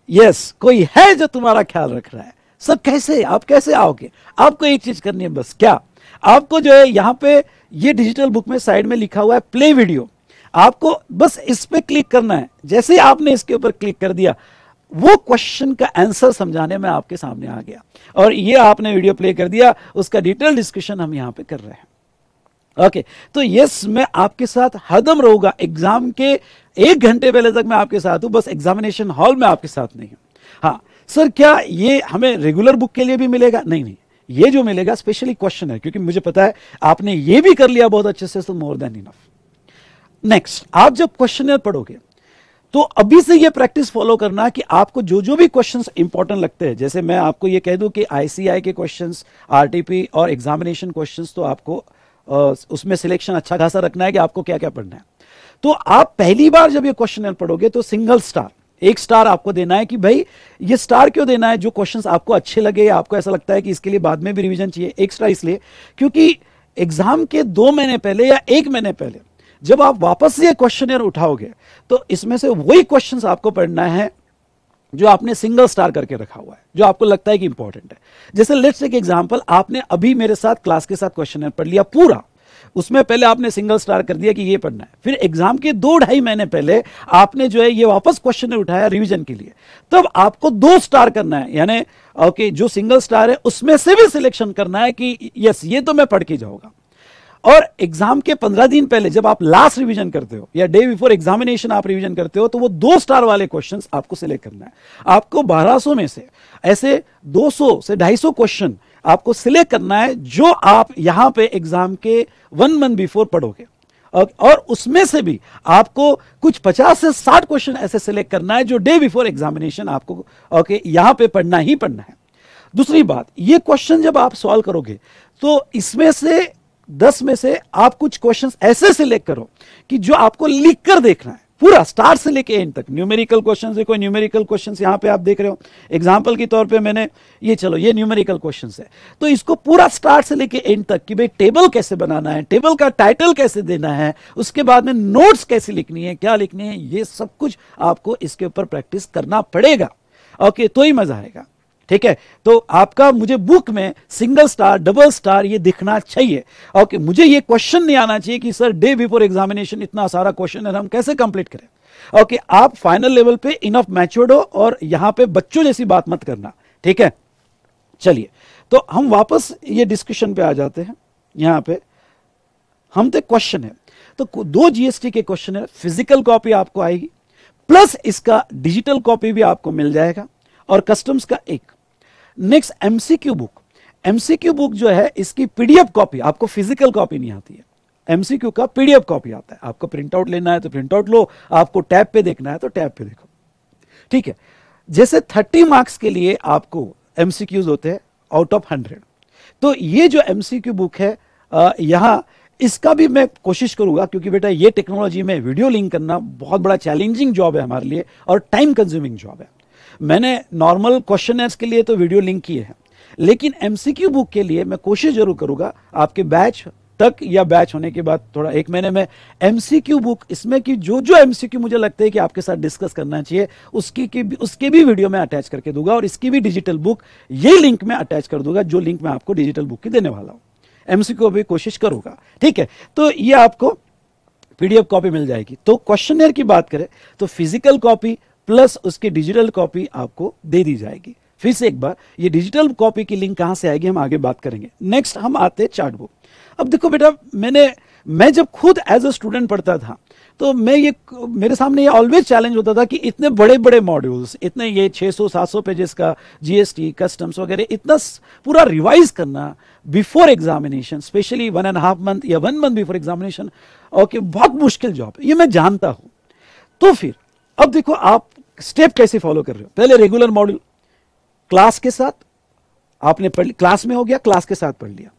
यस, कोई है जो तुम्हारा ख्याल रख रहा है। सर कैसे, आप कैसे आओगे? आपको एक चीज करनी है बस, क्या आपको जो है यहां पे ये डिजिटल बुक में साइड में लिखा हुआ है प्ले वीडियो, आपको बस इस पे क्लिक करना है। जैसे ही आपने इसके ऊपर क्लिक कर दिया, वो क्वेश्चन का आंसर समझाने में आपके सामने आ गया, और ये आपने वीडियो प्ले कर दिया, उसका डिटेल डिस्कशन हम यहां पे कर रहे हैं। ओके, तो यस, मैं आपके साथ हरदम रहूंगा। एग्जाम के 1 घंटे पहले तक मैं आपके साथ हूं, बस एग्जामिनेशन हॉल में आपके साथ नहीं हूं। हाँ सर, क्या ये हमें रेगुलर बुक के लिए भी मिलेगा? नहीं, ये जो मिलेगा स्पेशली क्वेश्चन है, क्योंकि मुझे पता है आपने ये भी कर लिया बहुत अच्छे से, तो मोर देन इनफ। नेक्स्ट, आप जब क्वेश्चनर पढ़ोगे तो अभी से ये प्रैक्टिस फॉलो करना कि आपको जो जो भी क्वेश्चंस इंपॉर्टेंट लगते हैं, जैसे मैं आपको ये कह दूं कि आईसीआई के क्वेश्चंस, आरटीपी और एग्जामिनेशन क्वेश्चंस, तो आपको उसमें सिलेक्शन अच्छा खासा रखना है कि आपको क्या क्या पढ़ना है। तो आप पहली बार जब ये क्वेश्चनर पढ़ोगे तो सिंगल स्टार, 1 स्टार आपको देना है। कि भाई ये स्टार क्यों देना है? जो क्वेश्चंस आपको अच्छे लगे, आपको ऐसा लगता है कि इसके लिए बाद में भी रिवीजन चाहिए, 1 स्टार इसलिए क्योंकि एग्जाम के 2 महीने पहले या 1 महीने पहले जब आप वापस से क्वेश्चनर उठाओगे तो इसमें से वही क्वेश्चंस आपको पढ़ना है जो आपने सिंगल स्टार करके रखा हुआ है, जो आपको लगता है कि इंपॉर्टेंट है। जैसे लेट्स टेक एग्जांपल, आपने अभी मेरे साथ क्लास के साथ क्वेश्चनर पढ़ लिया पूरा, उसमें पहले आपने सिंगल स्टार कर दिया कि ये पढ़ना है, फिर एग्जाम के 2-2.5 महीने पहले आपने जो है ये वापस क्वेश्चनर उठाया रिवीजन के लिए, तब आपको 2 स्टार करना है। यानी ओके, जो सिंगल स्टार है उसमें से भी सिलेक्शन करना है कि यस ये तो मैं पढ़ के जाऊंगा। और एग्जाम के 15 दिन पहले जब आप लास्ट रिवीजन करते हो या डे बिफोर एग्जामिनेशन आप रिवीजन करते हो, तो वो 2 स्टार वाले क्वेश्चंस आपको सिलेक्ट करना है। आपको 1200 में से ऐसे 200 से 250 क्वेश्चन आपको सिलेक्ट करना है जो आप यहां पे एग्जाम के 1 मंथ बिफोर पढ़ोगे, और उसमें से भी आपको कुछ 50 से 60 क्वेश्चन ऐसे सिलेक्ट करना है जो डे बिफोर एग्जामिनेशन आपको ओके यहां पे पढ़ना ही पढ़ना है। दूसरी बात, ये क्वेश्चन जब आप सॉल्व करोगे तो इसमें से 10 में से आप कुछ क्वेश्चंस ऐसे सिलेक्ट करो कि जो आपको लिख कर देखना है, पूरा स्टार्ट से लेके एंड तक। न्यूमेरिकल क्वेश्चंस है, कोई न्यूमेरिकल क्वेश्चंस यहां पे आप देख रहे हो, एग्जांपल के तौर पे मैंने ये, चलो ये न्यूमेरिकल क्वेश्चंस है, तो इसको पूरा स्टार्ट से लेके एंड तक कि भाई टेबल कैसे बनाना है, टेबल का टाइटल कैसे देना है, उसके बाद में नोट्स कैसे लिखनी है, क्या लिखनी है, ये सब कुछ आपको इसके ऊपर प्रैक्टिस करना पड़ेगा। ओके, तो ही मजा आएगा। ठीक है, तो आपका मुझे बुक में सिंगल स्टार, डबल स्टार ये दिखना चाहिए। ओके, मुझे ये क्वेश्चन नहीं आना चाहिए कि सर डे बिफोर एग्जामिनेशन इतना सारा क्वेश्चन है, हम कैसे कंप्लीट करें। ओके, आप फाइनल लेवल पे इनफ मैच्योर्ड हो और यहां पे बच्चों जैसी बात मत करना। ठीक है, चलिए तो हम वापस ये डिस्कशन पे आ जाते हैं। यहां पे हम तो क्वेश्चन है, तो 2 जीएसटी के क्वेश्चन है, फिजिकल कॉपी आपको आएगी, प्लस इसका डिजिटल कॉपी भी आपको मिल जाएगा, और कस्टम्स का एक। Next MCQ book, MCQ book जो है इसकी पीडीएफ कॉपी, आपको फिजिकल कॉपी नहीं आती है, एमसीक्यू का पीडीएफ कॉपी आता है। आपको प्रिंट आउट लेना है तो प्रिंट आउट लो, आपको टैब पे देखना है तो टैब पे देखो। ठीक है, जैसे 30 मार्क्स के लिए आपको एमसीक्यूज होते हैं आउट ऑफ 100, तो ये जो एमसीक्यू बुक है यहां इसका भी मैं कोशिश करूंगा, क्योंकि बेटा ये टेक्नोलॉजी में वीडियो लिंक करना बहुत बड़ा चैलेंजिंग जॉब है हमारे लिए और टाइम कंज्यूमिंग जॉब है। मैंने नॉर्मल क्वेश्चनर्स के लिए तो वीडियो लिंक किए हैं, लेकिन एमसीक्यू बुक के लिए मैं कोशिश जरूर करूंगा आपके बैच तक या बैच होने के बाद थोड़ा 1 महीने में एमसीक्यू बुक, इसमें कि जो जो एमसीक्यू मुझे लगता है कि आपके साथ डिस्कस करना चाहिए उसके भी वीडियो में अटैच करके दूंगा, और इसकी भी डिजिटल बुक ये लिंक में अटैच कर दूंगा, जो लिंक मैं आपको डिजिटल बुक की देने वाला हूं। एमसीक्यू भी कोशिश करूंगा। ठीक है, तो ये आपको पीडीएफ कॉपी मिल जाएगी। तो क्वेश्चनर की बात करें तो फिजिकल कॉपी प्लस उसकी डिजिटल कॉपी आपको दे दी जाएगी। फिर से एक बार, ये डिजिटल कॉपी की लिंक कहां से आएगी हम आगे बात करेंगे। नेक्स्ट हम आते हैं चार्ट बुक। अब देखो बेटा, मैं जब खुद एज अ स्टूडेंट पढ़ता था तो मेरे सामने ये ऑलवेज चैलेंज होता था कि इतने बड़े बड़े मॉड्यूल्स, इतने ये 600-700 पेजेस का जीएसटी, कस्टम्स वगैरह इतना पूरा रिवाइज करना बिफोर एग्जामिनेशन, स्पेशली 1.5 मंथ या 1 मंथ बिफोर एग्जामिनेशन, ओके, बहुत मुश्किल जॉब है, ये मैं जानता हूं। तो फिर अब देखो आप स्टेप कैसे फॉलो कर रहे हो। पहले रेगुलर मॉड्यूल क्लास के साथ आपने पढ़, क्लास में हो गया, क्लास के साथ पढ़ लिया,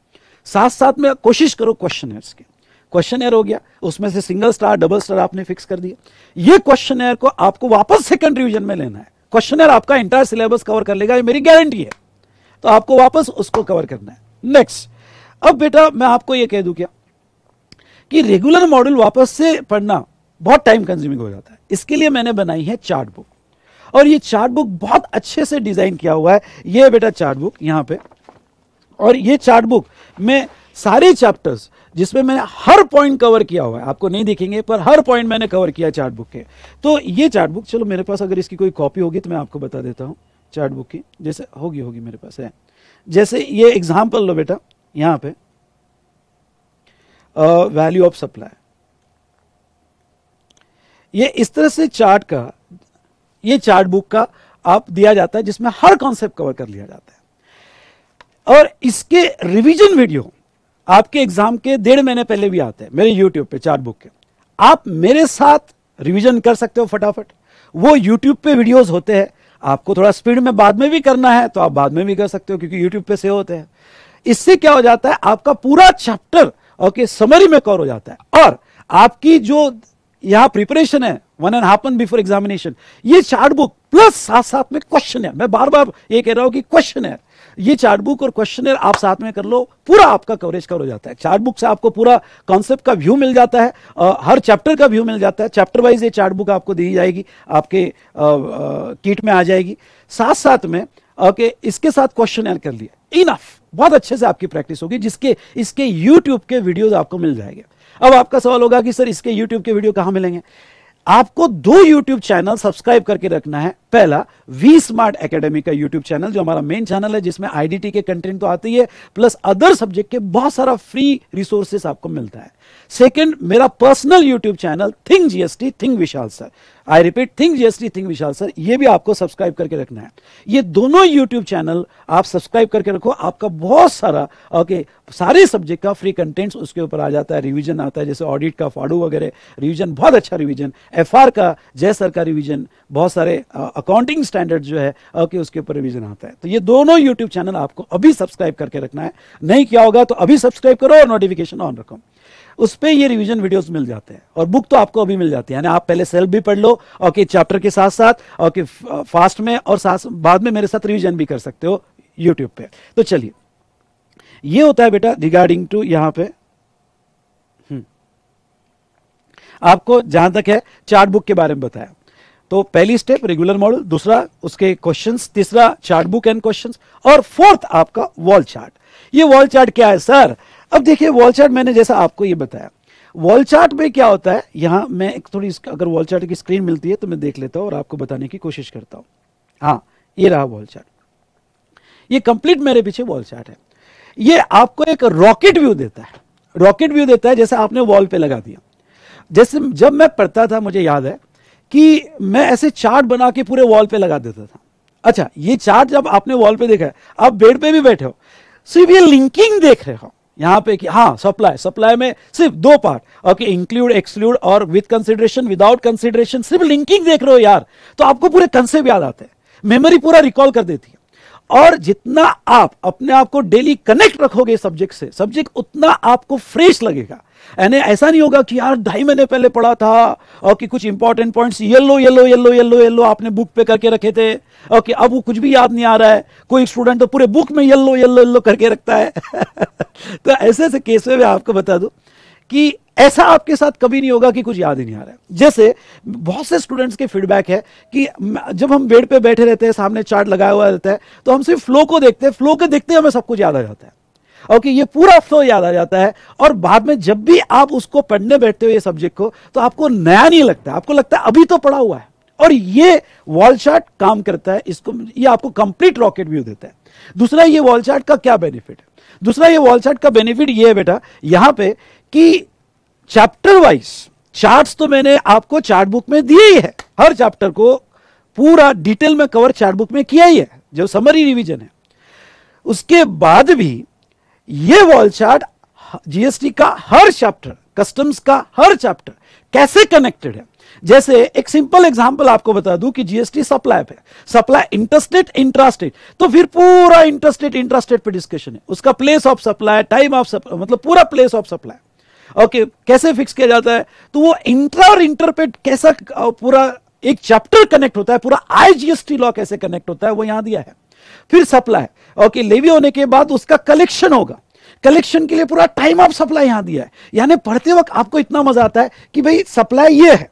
साथ साथ में कोशिश करो क्वेश्चनर्स के। क्वेश्चनर हो गया, उसमें से सिंगल स्टार, डबल स्टार आपने फिक्स कर दिया। ये क्वेश्चनर को आपको वापस सेकंड रिवीजन में लेना है। क्वेश्चनर आपका इंटायर सिलेबस कवर कर लेगा, ये मेरी गारंटी है, तो आपको वापस उसको कवर करना है। नेक्स्ट, अब बेटा मैं आपको ये कह दूं क्या कि रेगुलर मॉड्यूल वापस से पढ़ना बहुत टाइम कंज्यूमिंग हो जाता है। इसके लिए मैंने बनाई है चार्ट बुक, और ये चार्ट बुक बहुत अच्छे से डिजाइन किया हुआ है। ये बेटा चार्ट बुक यहां पे, और ये चार्ट बुक में सारे चैप्टर्स जिसमें मैंने हर पॉइंट कवर किया हुआ है, आपको नहीं दिखेंगे पर हर पॉइंट मैंने कवर किया चार्ट बुक के। तो ये चार्ट बुक, चलो मेरे पास अगर इसकी कोई कॉपी होगी तो मैं आपको बता देता हूं चार्ट बुक की, जैसे होगी मेरे पास है। जैसे ये एग्जाम्पल लो बेटा, यहां पे वैल्यू ऑफ सप्लाई, ये इस तरह से चार्ट का, ये चार्ट बुक का आप दिया जाता है जिसमें हर कॉन्सेप्ट कवर कर लिया जाता है। और इसके रिवीजन वीडियो आपके एग्जाम के 1.5 महीने पहले भी आते हैं मेरे यूट्यूब पे चार्ट बुक के। आप मेरे साथ रिवीजन कर सकते हो फटाफट। वो यूट्यूब पे वीडियोस होते हैं, आपको थोड़ा स्पीड में बाद में भी करना है तो आप बाद में भी कर सकते हो, क्योंकि यूट्यूब पे सेव होते हैं। इससे क्या हो जाता है, आपका पूरा चैप्टर ओके समरी में कवर हो जाता है, और आपकी जो यहां प्रिपरेशन है 1.5 मंथ बिफोर एग्जामिनेशन, ये चार्ट बुक प्लस साथ साथ में क्वेश्चन है। मैं बार बार ये कह रहा हूं कि क्वेश्चन है, ये चार्ट बुक और क्वेश्चनर आप साथ में कर लो, पूरा आपका कवरेज कवर हो जाता है। चार्ट बुक से आपको पूरा कॉन्सेप्ट का व्यू मिल जाता है, हर चैप्टर का व्यू मिल जाता है। चैप्टर वाइज ये चार्ट बुक आपको दी जाएगी, आपके किट में आ जाएगी। साथ साथ में ओके इसके साथ क्वेश्चनर कर लिया, इनफ, बहुत अच्छे से आपकी प्रैक्टिस होगी, जिसके इसके यूट्यूब के वीडियोज आपको मिल जाएंगे। अब आपका सवाल होगा कि सर इसके यूट्यूब के वीडियो कहां मिलेंगे। आपको 2 यूट्यूब चैनल सब्सक्राइब करके रखना है। पहला वी स्मार्ट एकेडमी का यूट्यूब चैनल, जो हमारा मेन चैनल है, जिसमें आईडीटी के कंटेंट तो आते ही है, प्लस अदर सब्जेक्ट के बहुत सारा फ्री रिसोर्सेस आपको मिलता है। सेकंड, मेरा personal YouTube channel think GST think Vishal sir, I repeat think GST think Vishal sir, ये भी आपको सब्सक्राइब करके रखना है। ये दोनों यूट्यूब चैनल आप सब्सक्राइब करके रखो, आपका बहुत सारा ओके सारे सब्जेक्ट का फ्री कंटेंट्स उसके ऊपर आ जाता है। रिवीजन आता है, जैसे ऑडिट का फाड़ू वगैरह रिवीजन, बहुत अच्छा रिवीजन, एफआर का जय सर का रिवीजन, बहुत सारे अकाउंटिंग स्टैंडर्ड जो है ओके उसके ऊपर रिवीजन आता है। तो ये दोनों यूट्यूब चैनल आपको अभी सब्सक्राइब करके रखना है, नहीं किया होगा तो अभी सब्सक्राइब करो और नोटिफिकेशन ऑन रखो। उस पे ये रिवीजन वीडियोस मिल जाते हैं और बुक तो आपको अभी मिल जाती है, यानी आप पहले सेल्फ भी पढ़ लो ओके चैप्टर के साथ साथ ओके फास्ट में, और साथ बाद में मेरे साथ रिवीजन भी कर सकते हो यूट्यूब पे। तो चलिए, ये होता है बेटा रिगार्डिंग टू यहां पे आपको जहां तक है चार्ट बुक के बारे में बताया। तो पहली स्टेप रेगुलर मॉडल, दूसरा उसके क्वेश्चंस, तीसरा चार्ट बुक एंड क्वेश्चंस, और फोर्थ आपका वॉल चार्ट। ये वॉल चार्ट क्या है सर? अब देखिए वॉल चार्ट मैंने जैसा आपको ये बताया, वॉल चार्ट में क्या होता है, यहां मैं एक थोड़ी अगर वॉल चार्ट की स्क्रीन मिलती है तो मैं देख लेता हूं और आपको बताने की कोशिश करता हूं। हाँ, ये रहा वॉल चार्ट, ये कंप्लीट मेरे पीछे वॉल चार्ट है। ये आपको एक रॉकेट व्यू देता है, रॉकेट व्यू देता है जैसे आपने वॉल पे लगा दिया। जैसे जब मैं पढ़ता था मुझे याद है कि मैं ऐसे चार्ट बना के पूरे वॉल पे लगा देता था। अच्छा, ये चार्ट जब आपने वॉल पे देखा है, आप बेड पे भी बैठे हो, सिर्फ ये लिंकिंग देख रहे हो यहां पे कि हाँ सप्लाई में सिर्फ दो पार्ट ओके, इंक्लूड एक्सक्लूड और विद कंसिडरेशन विदाउट कंसिडरेशन, सिर्फ लिंकिंग देख रहे हो यार, तो आपको पूरे कंसेप्ट याद आते हैं, मेमोरी पूरा रिकॉल कर देती है। और जितना आप अपने आप को डेली कनेक्ट रखोगे सब्जेक्ट से, सब्जेक्ट उतना आपको फ्रेश लगेगा। यानी ऐसा नहीं होगा कि यार 2.5 महीने पहले पढ़ा था और कि कुछ important points yellow yellow yellow yellow yellow आपने बुक पे करके रखे थे ओके, अब वो कुछ भी याद नहीं आ रहा है। कोई स्टूडेंट तो पूरे बुक में येलो येलो येलो करके रखता है तो ऐसे ऐसे केस में मैं आपको बता दूं कि ऐसा आपके साथ कभी नहीं होगा कि कुछ याद ही नहीं आ रहा है। जैसे बहुत से स्टूडेंट्स के फीडबैक है कि जब हम बेड पे बैठे रहते हैं, सामने चार्ट लगाया हुआ रहता है, तो हम सिर्फ फ्लो को देखते हैं, फ्लो को देखते हमें सब कुछ याद आ जाता है ओके, ये पूरा फ्लो याद आ जाता है। और बाद में जब भी आप उसको पढ़ने बैठते हो ये सब्जेक्ट को, तो आपको नया नहीं लगता, आपको लगता है अभी तो पढ़ा हुआ है। और ये वॉल चार्ट काम करता है, इसको ये आपको कंप्लीट रॉकेट व्यू देता है। दूसरा ये वॉल चार्ट का क्या बेनिफिट है? दूसरा ये वॉल चार्ट का बेनिफिट ये है बेटा यहां पे कि चैप्टर वाइज चार्ट्स तो मैंने आपको चार्ट बुक में दिए ही है, हर चैप्टर को पूरा डिटेल में कवर चार्ट बुक में किया ही है, जो समरी रिवीजन है। उसके बाद भी ये वॉल चार्ट जीएसटी का हर चैप्टर, कस्टम्स का हर चैप्टर कैसे कनेक्टेड है। जैसे एक सिंपल एग्जांपल आपको बता दूं कि जीएसटी सप्लाई पे, सप्लाई इंटरस्टेट इंट्रास्टेट, तो फिर पूरा इंटरस्टेट इंट्रास्टेट पे डिस्कशन है, उसका place of supply, time of supply, मतलब पूरा प्लेस ऑफ सप्लाई ओके कैसे फिक्स किया जाता है। तो वो इंट्रा और इंटरपेट कैसा पूरा एक चैप्टर कनेक्ट होता है, पूरा आईजीएसटी लॉ कैसे कनेक्ट होता है वो यहां दिया है। फिर सप्लाई ओके, लेवी होने के बाद उसका कलेक्शन होगा, कलेक्शन के लिए पूरा टाइम ऑफ सप्लाई यहां दिया है। यानी पढ़ते वक्त आपको इतना मजा आता है कि भाई सप्लाई ये है,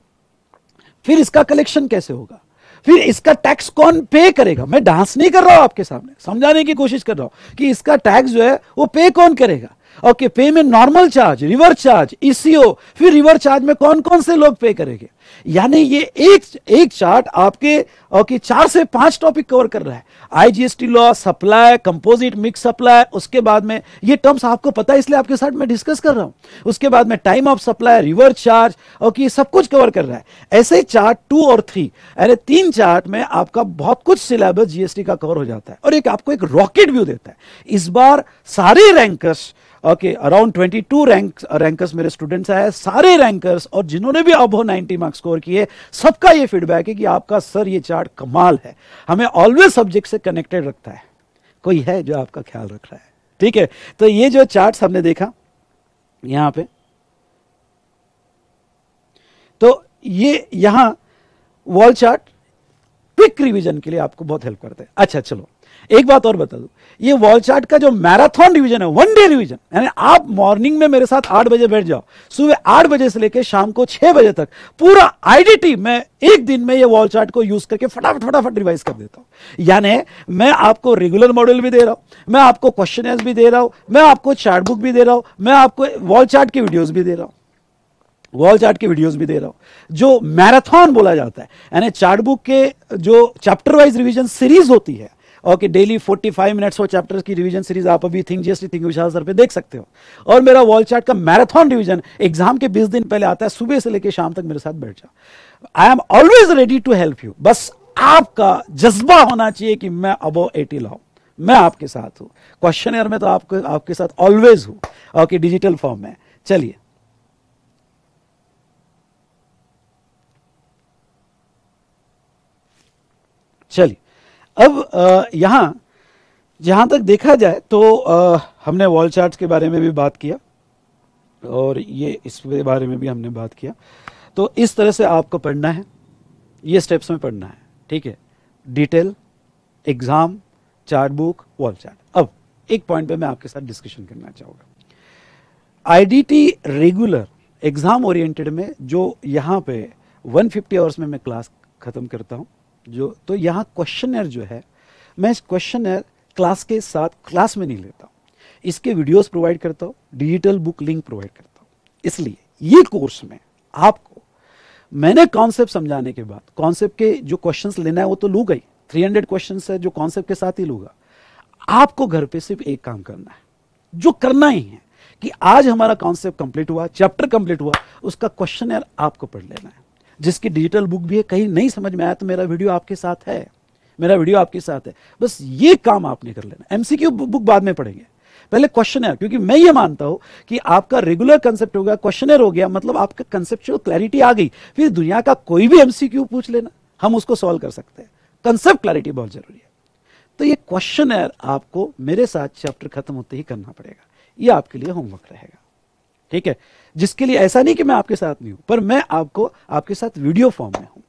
फिर इसका कलेक्शन कैसे होगा, फिर इसका टैक्स कौन पे करेगा। मैं डांस नहीं कर रहा हूं आपके सामने, समझाने की कोशिश कर रहा हूं कि इसका टैक्स जो है वो पे कौन करेगा ओके, पे में normal charge, reverse charge, eco, फिर रिवर्स चार्ज में कौन कौन से लोग पे करेंगे। यानी ये एक चार्ट आपके ओके 4 से 5 टॉपिक कवर कर रहा है। IGST law, supply, composite mix supply, उसके बाद में ये टर्म्स आपको पता है इसलिए आपके साथ मैं डिस्कस कर रहा हूं। उसके बाद में time of supply, reverse charge okay, सब कुछ कवर कर रहा है। ऐसे चार्ट 2 और 3, अरे 3 चार्ट में आपका बहुत कुछ सिलेबस जीएसटी का कवर हो जाता है और एक आपको एक रॉकेट व्यू देता है। इस बार सारे रैंकर्स ओके, अराउंड 22 रैंकर्स मेरे स्टूडेंट्स आए, सारे रैंकर्स और जिन्होंने भी अबव 90 मार्क्स स्कोर किए, सबका ये फीडबैक है कि आपका सर ये चार्ट कमाल है, हमें ऑलवेज सब्जेक्ट से कनेक्टेड रखता है। कोई है जो आपका ख्याल रख रहा है? ठीक है, तो ये जो चार्ट्स हमने देखा यहां पे, तो ये यहां वॉल चार्ट क्विक रिवीजन के लिए आपको बहुत हेल्प करते हैं। अच्छा चलो एक बात और बता दूं, ये वॉल चार्ट का जो मैराथन रिवीजन है, 1 डे रिवीजन, यानी आप मॉर्निंग में मेरे साथ 8 बजे बैठ जाओ, सुबह 8 बजे से लेकर शाम को 6 बजे तक पूरा आईडीटी मैं एक दिन में ये वॉल चार्ट को यूज करके फटाफट रिवाइज कर देता हूं। यानी मैं आपको रेगुलर मॉडल भी दे रहा हूं, मैं आपको क्वेश्चनर्स भी दे रहा हूं, मैं आपको चार्ट बुक भी दे रहा हूं, मैं आपको वॉल चार्ट की वीडियोज भी दे रहा हूं, वॉल चार्ट की वीडियोस भी दे रहा हूं, जो मैराथन बोला जाता है। यानी चार्ट बुक के जो चैप्टर वाइज रिवीजन सीरीज होती है ओके, डेली 45 मिनट्स वो चैप्टर्स की रिवीजन सीरीज आप अभी think GST think Vishal sir पे देख सकते हो। और मेरा वॉल चार्ट का मैराथन रिवीजन एग्जाम के 20 दिन पहले आता है, सुबह से लेकर शाम तक मेरे साथ बैठ जाओ। I am always ready to help you, बस आपका जज्बा होना चाहिए कि मैं अबव 80 लाऊं, मैं आपके साथ हूं। क्वेश्चनर में तो आपके साथ ऑलवेज हूं ओके, डिजिटल फॉर्म में। चलिए चलिए, अब यहाँ जहाँ तक देखा जाए तो हमने वॉल चार्ट्स के बारे में भी बात किया और ये इसके बारे में भी हमने बात किया। तो इस तरह से आपको पढ़ना है, ये स्टेप्स में पढ़ना है, ठीक है। Detail, exam, chart book, wall chart. अब एक पॉइंट पे मैं आपके साथ डिस्कशन करना चाहूँगा। आईडीटी रेगुलर एग्जाम ओरिएंटेड में जो यहाँ पे 150 आवर्स में मैं क्लास ख़त्म करता हूँ, जो तो यहाँ क्वेश्चनर जो है, मैं इस क्वेश्चनर क्लास के साथ क्लास में नहीं लेता हूँ, इसके वीडियोस प्रोवाइड करता हूँ, डिजिटल बुक लिंक प्रोवाइड करता हूँ। इसलिए ये कोर्स में आपको मैंने कॉन्सेप्ट समझाने के बाद कॉन्सेप्ट के जो क्वेश्चंस लेना है वो तो लूंगा ही, 300 क्वेश्चंस है जो कॉन्सेप्ट के साथ ही लूंगा। आपको घर पे सिर्फ एक काम करना है, जो करना ही है कि आज हमारा कॉन्सेप्ट कंप्लीट हुआ, चैप्टर कंप्लीट हुआ, उसका क्वेश्चनर आपको पढ़ लेना है, जिसकी डिजिटल बुक भी है। कहीं नहीं समझ में आया तो मेरा वीडियो आपके साथ है, मेरा वीडियो आपके साथ है, बस ये काम आपने कर लेना। एमसीक्यू बुक बाद में पढ़ेंगे, पहले क्वेश्चनर, क्योंकि मैं ये मानता हूं कि आपका रेगुलर कंसेप्ट हो गया, क्वेश्चनर हो गया, मतलब आपका कंसेप्चुअल क्लैरिटी आ गई, फिर दुनिया का कोई भी एमसीक्यू पूछ लेना, हम उसको सॉल्व कर सकते हैं। कंसेप्ट क्लैरिटी बहुत जरूरी है। तो ये क्वेश्चनर आपको मेरे साथ चैप्टर खत्म होते ही करना पड़ेगा, ये आपके लिए होमवर्क रहेगा, ठीक है। जिसके लिए ऐसा नहीं कि मैं आपके साथ नहीं हूं, पर मैं आपको आपके साथ वीडियो फॉर्म में हूं,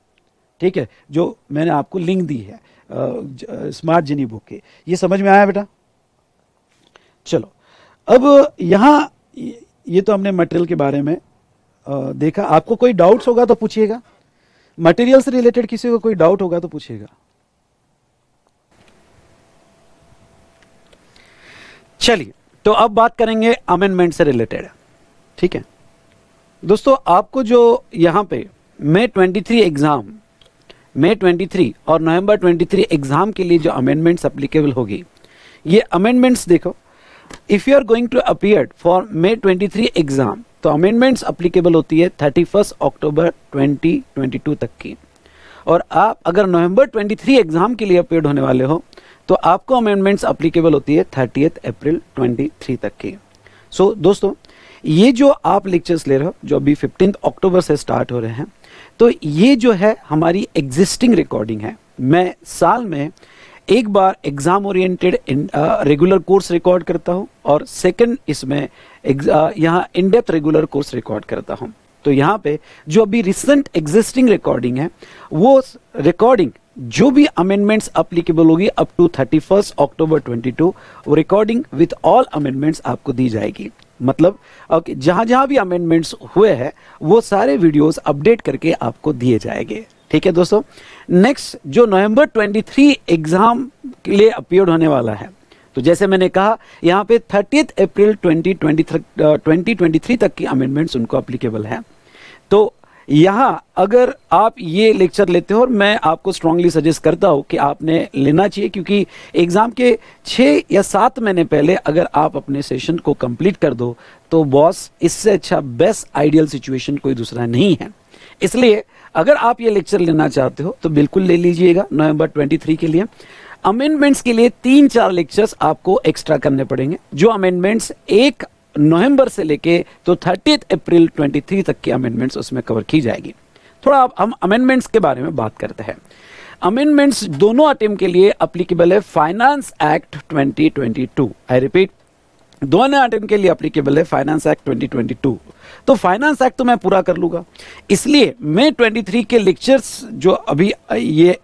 ठीक है। जो मैंने आपको लिंक दी है स्मार्ट जिनी बुक के, ये समझ में आया बेटा? चलो, अब यहां ये तो हमने मटेरियल के बारे में देखा। आपको कोई डाउट्स होगा तो पूछिएगा, मटेरियल से रिलेटेड किसी को कोई डाउट होगा तो पूछिएगा। चलिए, तो अब बात करेंगे अमेंडमेंट से रिलेटेड, ठीक है दोस्तों। आपको जो यहां पे मई 23 और नवंबर 23 एग्जाम के लिए जो अमेंडमेंट्स एप्लीकेबल होगी, ये अमेंडमेंट्स देखो। If you are going to appear for May 23 exam, तो अमेंडमेंट्स एप्लीकेबल होती है 31 अक्टूबर 2022 तक की। और आप अगर नवंबर 23 एग्जाम के लिए अपीयर होने वाले हो तो आपको अमेंडमेंट्स एप्लीकेबल होती है 30 अप्रैल 23 तक की। सो दोस्तों, ये जो आप लेक्चर्स ले रहे हो, जो अभी 15 अक्टूबर से स्टार्ट हो रहे हैं, तो ये जो है हमारी एग्जिस्टिंग रिकॉर्डिंग है। मैं साल में एक बार exam oriented regular course record करता हूं और सेकंड इसमें यहाँ in depth regular course record करता हूं। तो यहाँ पे जो अभी रिसेंट एग्जिस्टिंग रिकॉर्डिंग है, वो रिकॉर्डिंग जो भी अमेंडमेंट्स एप्लीकेबल होगी अप टू 31 अक्टूबर 22, वो रिकॉर्डिंग विथ ऑल अमेंडमेंट्स आपको दी जाएगी। मतलब जहां जहां भी अमेंडमेंट्स हुए हैं वो सारे वीडियोस अपडेट करके आपको दिए जाएंगे, ठीक है दोस्तों। नेक्स्ट जो नवंबर 23 एग्जाम के लिए अपीयर होने वाला है, तो जैसे मैंने कहा यहाँ पे 30 अप्रैल 2023 तक की अमेंडमेंट्स उनको एप्लीकेबल है। तो यहाँ अगर आप ये लेक्चर लेते हो, और मैं आपको स्ट्रांगली सजेस्ट करता हूँ कि आपने लेना चाहिए, क्योंकि एग्जाम के 6 या 7 महीने पहले अगर आप अपने सेशन को कंप्लीट कर दो तो बॉस, इससे अच्छा बेस्ट आइडियल सिचुएशन कोई दूसरा नहीं है। इसलिए अगर आप ये लेक्चर लेना चाहते हो तो बिल्कुल ले लीजिएगा नवंबर 23 के लिए। अमेंडमेंट्स के लिए 3-4 लेक्चर्स आपको एक्स्ट्रा करने पड़ेंगे। जो अमेंडमेंट्स 1 नवंबर से लेके तो 30 अप्रैल 23 तक की अमेंडमेंट्स उसमें कवर की जाएगी। थोड़ा हम अमेंडमेंट्स के बारे में बात करते हैं। अमेंडमेंट्स दोनों अटेम्प्ट के लिए एप्लीकेबल है फाइनेंस एक्ट 2022। आई रिपीट, दोनों अटेम्प्ट के लिए एप्लीकेबल है फाइनेंस एक्ट 2022। तो फाइनेंस एक्ट तो मैं पूरा कर लूंगा, इसलिए मई 23 के लेक्चर्स जो अभी ये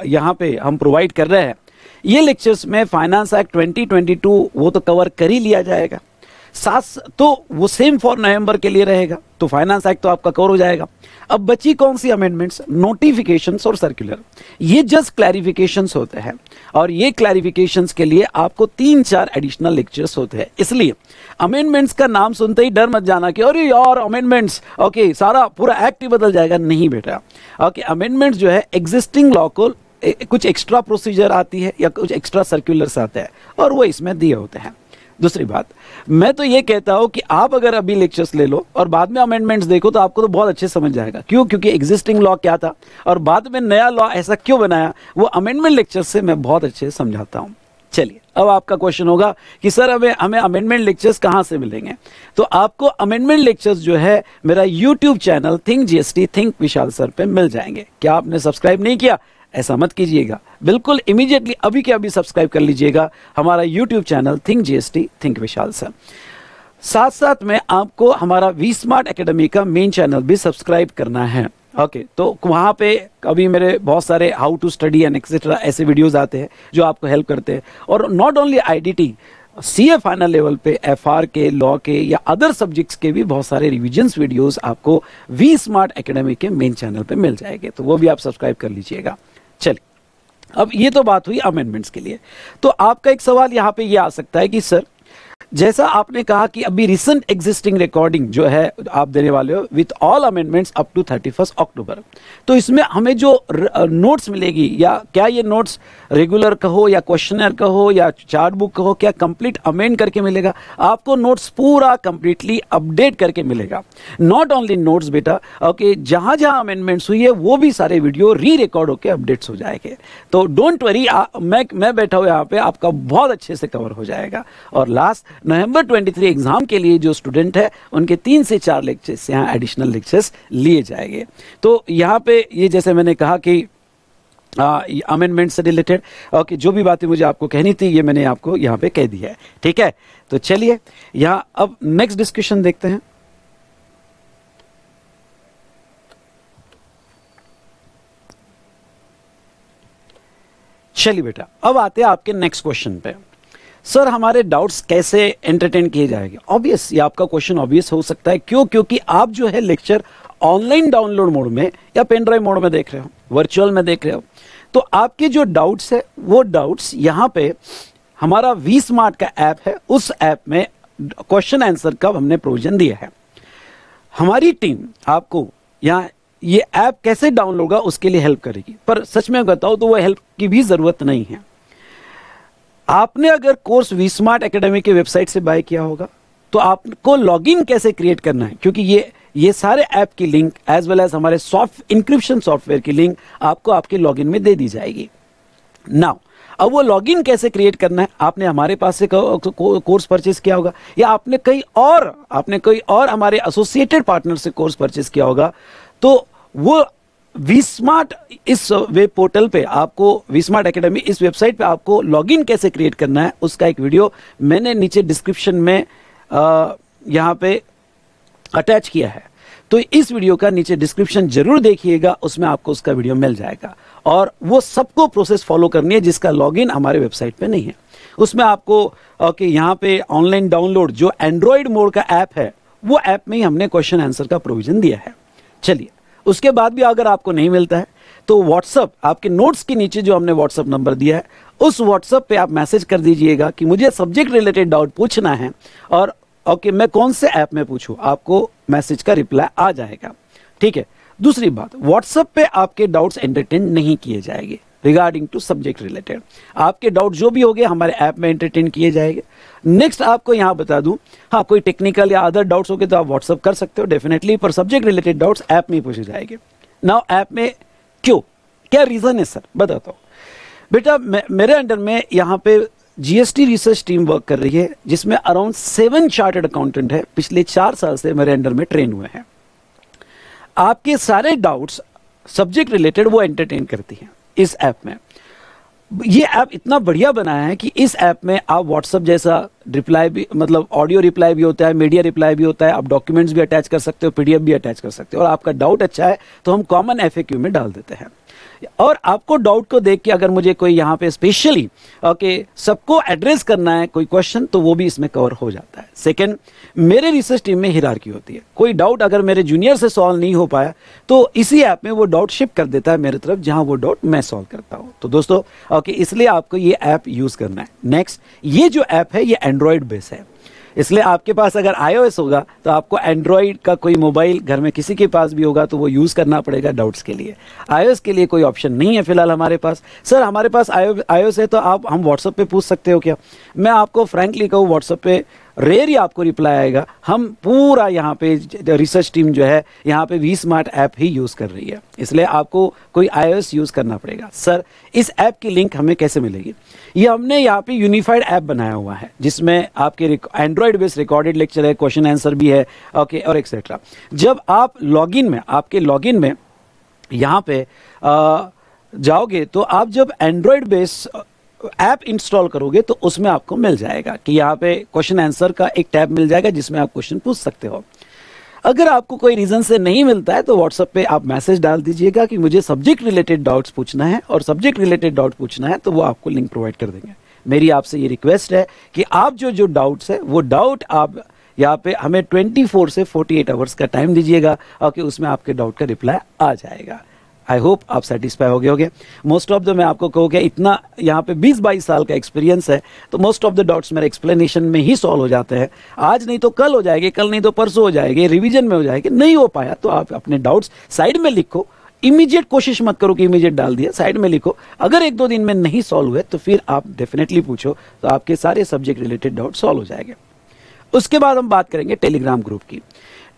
यहाँ पे हम प्रोवाइड कर रहे हैं, ये लेक्चर्स में फाइनेंस एक्ट 2022 वो तो कवर कर ही लिया जाएगा। तो वो सेम फॉर नवंबर के लिए रहेगा, तो फाइनेंस एक्ट तो आपका कवर हो जाएगा। अब बची कौन सी अमेंडमेंट्स? नोटिफिकेशंस और सर्कुलर। ये जस्ट क्लैरिफिकेशंस होते हैं, और ये क्लैरिफिकेशंस के लिए आपको 3-4 एडिशनल लेक्चर्स होते हैं। इसलिए अमेंडमेंट्स का नाम सुनते ही डर मत जाना कि अरे यार अमेंडमेंट्स, ओके सारा पूरा एक्ट ही बदल जाएगा। नहीं बेटा, ओके अमेंडमेंट्स जो है एग्जिस्टिंग लॉ को कुछ एक्स्ट्रा प्रोसीजर आती है या कुछ एक्स्ट्रा सर्कुलर्स आते हैं, और वो इसमें दिए होते हैं। दूसरी बात, मैं तो ये कहता हूं कि आप अगर अभी लेक्चर्स ले लो और बाद में अमेंडमेंट्स देखो तो आपको तो बहुत अच्छे समझ जाएगा। क्यों? क्योंकि एग्जिस्टिंग लॉ क्या था और बाद में नया लॉ ऐसा क्यों बनाया, वो अमेंडमेंट लेक्चर्स से मैं बहुत अच्छे से समझाता हूं। चलिए, अब आपका क्वेश्चन होगा कि सर हमें अमेंडमेंट लेक्चर्स कहां से मिलेंगे? तो आपको अमेंडमेंट लेक्चर्स जो है मेरा YouTube channel think GST think Vishal sir पे मिल जाएंगे। क्या आपने सब्सक्राइब नहीं किया? ऐसा मत कीजिएगा, बिल्कुल इमीडिएटली अभी के अभी सब्सक्राइब कर लीजिएगा हमारा YouTube channel think GST think Vishal sir. साथ साथ में आपको हमारा वी स्मार्ट एकेडमी का मेन चैनल भी सब्सक्राइब करना है। ओके, तो वहाँ पे अभी मेरे बहुत सारे how to study and etcetera ऐसे वीडियोस आते हैं जो आपको हेल्प करते हैं। और not only IDT, CA final level पे एफआर के, लॉ के या अदर सब्जेक्ट्स के भी बहुत सारे रिविजन्स वीडियोस आपको वी स्मार्ट एकेडमी के मेन चैनल पे मिल जाएंगे, तो वो भी आप सब्सक्राइब कर लीजिएगा। चलिए, अब ये तो बात हुई अमेंडमेंट्स के लिए। तो आपका एक सवाल यहाँ पे ये आ सकता है कि सर, जैसा आपने कहा कि अभी रिसेंट एग्जिस्टिंग रिकॉर्डिंग जो है आप देने वाले हो with all amendments up to 31 October, तो इसमें हमें जो नोट्स मिलेगी, या क्या ये नोट्स रेगुलर कहो या क्वेश्चनर कहो या चार्ट बुक कहो, क्या कंप्लीट अमेंड करके मिलेगा? आपको नोट्स पूरा कंप्लीटली अपडेट करके मिलेगा। नॉट ओनली नोट्स बेटा, ओके, जहां जहां अमेंडमेंट्स हुई है वो भी सारे वीडियो री रिकॉर्ड होकर अपडेट्स हो जाएंगे। तो डोंट वरी, मैं बैठा हूं यहाँ पे, आपका बहुत अच्छे से कवर हो जाएगा। और लास्ट नवंबर 23 एग्जाम के लिए जो स्टूडेंट है उनके 3 से 4 लेक्चर्स यहाँ एडिशनल लेक्चर्स लिए जाएंगे। तो यहाँ पे ये जैसे मैंने कहा कि अमेंडमेंट से रिलेटेड ओके, जो भी बातें मुझे आपको कहनी थी ये मैंने आपको यहाँ पे कह दी है, ठीक है। तो चलिए यहाँ अब नेक्स्ट डिस्कशन देखते हैं। चलिए बेटा, अब आते हैं आपके नेक्स्ट क्वेश्चन पे। सर, हमारे डाउट्स कैसे एंटरटेन किए जाएंगे? ऑब्वियस, ये आपका क्वेश्चन ऑब्वियस हो सकता है। क्यों? क्योंकि आप जो है लेक्चर ऑनलाइन डाउनलोड मोड में या पेन ड्राइव मोड में देख रहे हो, वर्चुअल में देख रहे हो, तो आपके जो डाउट्स है वो डाउट्स यहाँ पे हमारा वी स्मार्ट का ऐप है, उस ऐप में क्वेश्चन आंसर का हमने प्रोविजन दिया है। हमारी टीम आपको यहाँ ये ऐप कैसे डाउनलोड होगा उसके लिए हेल्प करेगी, पर सच में बताओ तो वो हेल्प की भी जरूरत नहीं है। आपने अगर कोर्स वी स्मार्ट एकेडमी के वेबसाइट से बाय किया होगा तो आपको लॉगिन कैसे क्रिएट करना है, क्योंकि ये सारे ऐप की लिंक एज वेल एज हमारे इंक्रिप्शन सॉफ्टवेयर की लिंक आपको आपके लॉगिन में दे दी जाएगी। नाउ अब वो लॉगिन कैसे क्रिएट करना है? आपने हमारे पास से कोर्स परचेज किया होगा या आपने कोई और हमारे एसोसिएटेड पार्टनर से कोर्स परचेज किया होगा, तो वो वी स्मार्ट इस वेब पोर्टल पे आपको, वी स्मार्ट एकेडमी इस वेबसाइट पे आपको लॉगिन कैसे क्रिएट करना है उसका एक वीडियो मैंने नीचे डिस्क्रिप्शन में यहाँ पे अटैच किया है। तो इस वीडियो का नीचे डिस्क्रिप्शन जरूर देखिएगा, उसमें आपको उसका वीडियो मिल जाएगा। और वो सबको प्रोसेस फॉलो करनी है जिसका लॉगिन हमारे वेबसाइट पे नहीं है। उसमें आपको ओके, यहाँ पे ऑनलाइन डाउनलोड जो एंड्रॉइड मोड का ऐप है वो ऐप में ही हमने क्वेश्चन आंसर का प्रोविजन दिया है। चलिए, उसके बाद भी अगर आपको नहीं मिलता है तो व्हाट्सएप, आपके नोट्स के नीचे जो हमने व्हाट्सएप नंबर दिया है उस व्हाट्सएप पे आप मैसेज कर दीजिएगा कि मुझे सब्जेक्ट रिलेटेड डाउट पूछना है और ओके मैं कौन से ऐप में पूछूं, आपको मैसेज का रिप्लाई आ जाएगा, ठीक है। दूसरी बात, व्हाट्सएप पे आपके डाउट्स एंटरटेन नहीं किए जाएंगे रिगार्डिंग टू सब्जेक्ट रिलेटेड। आपके डाउट जो भी होंगे हमारे ऐप में एंटरटेन किए जाएंगे। नेक्स्ट आपको यहां बता दूं, हाँ कोई टेक्निकल या अदर डाउट्स होंगे तो आप व्हाट्सएप कर सकते हो डेफिनेटली, पर सब्जेक्ट रिलेटेड डाउट्स ऐप में ही पूछे जाएंगे। नाउ ऐप में क्यों, क्या रीजन है सर, बताता हूं बेटा। मेरे अंडर में यहाँ पे जीएसटी रिसर्च टीम वर्क कर रही है जिसमें अराउंड 7 चार्टर्ड अकाउंटेंट है, पिछले 4 साल से मेरे अंडर में ट्रेन हुए हैं। आपके सारे डाउट्स सब्जेक्ट रिलेटेड वो एंटरटेन करती हैं इस ऐप में। ये ऐप इतना बढ़िया बनाया है कि इस ऐप में आप व्हाट्सएप जैसा रिप्लाई भी, मतलब ऑडियो रिप्लाई भी होता है, मीडिया रिप्लाई भी होता है, आप डॉक्यूमेंट्स भी अटैच कर सकते हो, पीडीएफ भी अटैच कर सकते हो, और आपका डाउट अच्छा है तो हम कॉमन एफएक्यू में डाल देते हैं। और आपको डाउट को देख के अगर मुझे कोई यहाँ पे स्पेशली ओके सबको एड्रेस करना है कोई क्वेश्चन, तो वो भी इसमें कवर हो जाता है। सेकंड, मेरे रिसर्च टीम में हिरार्की होती है, कोई डाउट अगर मेरे जूनियर से सॉल्व नहीं हो पाया तो इसी ऐप में वो डाउट शिफ्ट कर देता है मेरे तरफ, जहां वो डाउट मैं सॉल्व करता हूं। तो दोस्तों ओके, इसलिए आपको ये ऐप यूज करना है। नेक्स्ट, ये जो ऐप है ये एंड्रॉइड बेस है, इसलिए आपके पास अगर iOS होगा तो आपको एंड्रॉइड का कोई मोबाइल घर में किसी के पास भी होगा तो वो यूज करना पड़ेगा डाउट्स के लिए। iOS के लिए कोई ऑप्शन नहीं है फिलहाल हमारे पास। सर हमारे पास iOS है तो हम व्हाट्सएप पे पूछ सकते हो क्या? मैं आपको फ्रैंकली कहूँ, व्हाट्सएप पे रेयर ही आपको रिप्लाई आएगा। हम पूरा यहाँ पे रिसर्च टीम जो है यहाँ पे वी स्मार्ट ऐप ही यूज कर रही है, इसलिए आपको कोई iOS यूज करना पड़ेगा। सर इस ऐप की लिंक हमें कैसे मिलेगी? ये हमने यहाँ पे यूनिफाइड ऐप बनाया हुआ है जिसमें आपके एंड्रॉइड बेस्ड रिकॉर्डेड लेक्चर है, क्वेश्चन आंसर भी है ओके और एक्सेट्रा। जब आप लॉगिन में, आपके लॉगिन में यहाँ पे जाओगे तो आप जब एंड्रॉयड बेस ऐप इंस्टॉल करोगे तो उसमें आपको मिल जाएगा कि यहाँ पे क्वेश्चन आंसर का एक टैब मिल जाएगा जिसमें आप क्वेश्चन पूछ सकते हो। अगर आपको कोई रीजन से नहीं मिलता है तो व्हाट्सएप पे आप मैसेज डाल दीजिएगा कि मुझे सब्जेक्ट रिलेटेड डाउट्स पूछना है, और सब्जेक्ट रिलेटेड डाउट पूछना है तो वो आपको लिंक प्रोवाइड कर देंगे। मेरी आपसे ये रिक्वेस्ट है कि आप जो डाउट्स है वो डाउट आप यहाँ पे हमें 24 से 48 आवर्स का टाइम दीजिएगा और कि उसमें आपके डाउट का रिप्लाई आ जाएगा। आई होप आप सेटिस्फाई हो गए होंगे। मोस्ट ऑफ द मैं आपको कहूँगा इतना यहाँ पे 20-22 साल का एक्सपीरियंस है तो मोस्ट ऑफ द डाउट्स मेरे एक्सप्लेनेशन में ही सॉल्व हो जाते हैं। आज नहीं तो कल हो जाएंगे, कल नहीं तो परसों हो जाएंगे, रिवीजन में हो जाएंगे। नहीं हो पाया तो आप अपने डाउट्स साइड में लिखो, इमीडिएट कोशिश मत करो कि इमीडिएट डाल दिया, साइड में लिखो। अगर 1-2 दिन में नहीं सॉल्व हुए तो फिर आप डेफिनेटली पूछो, तो आपके सारे सब्जेक्ट रिलेटेड डाउट सॉल्व हो जाएंगे। उसके बाद हम बात करेंगे टेलीग्राम ग्रुप की।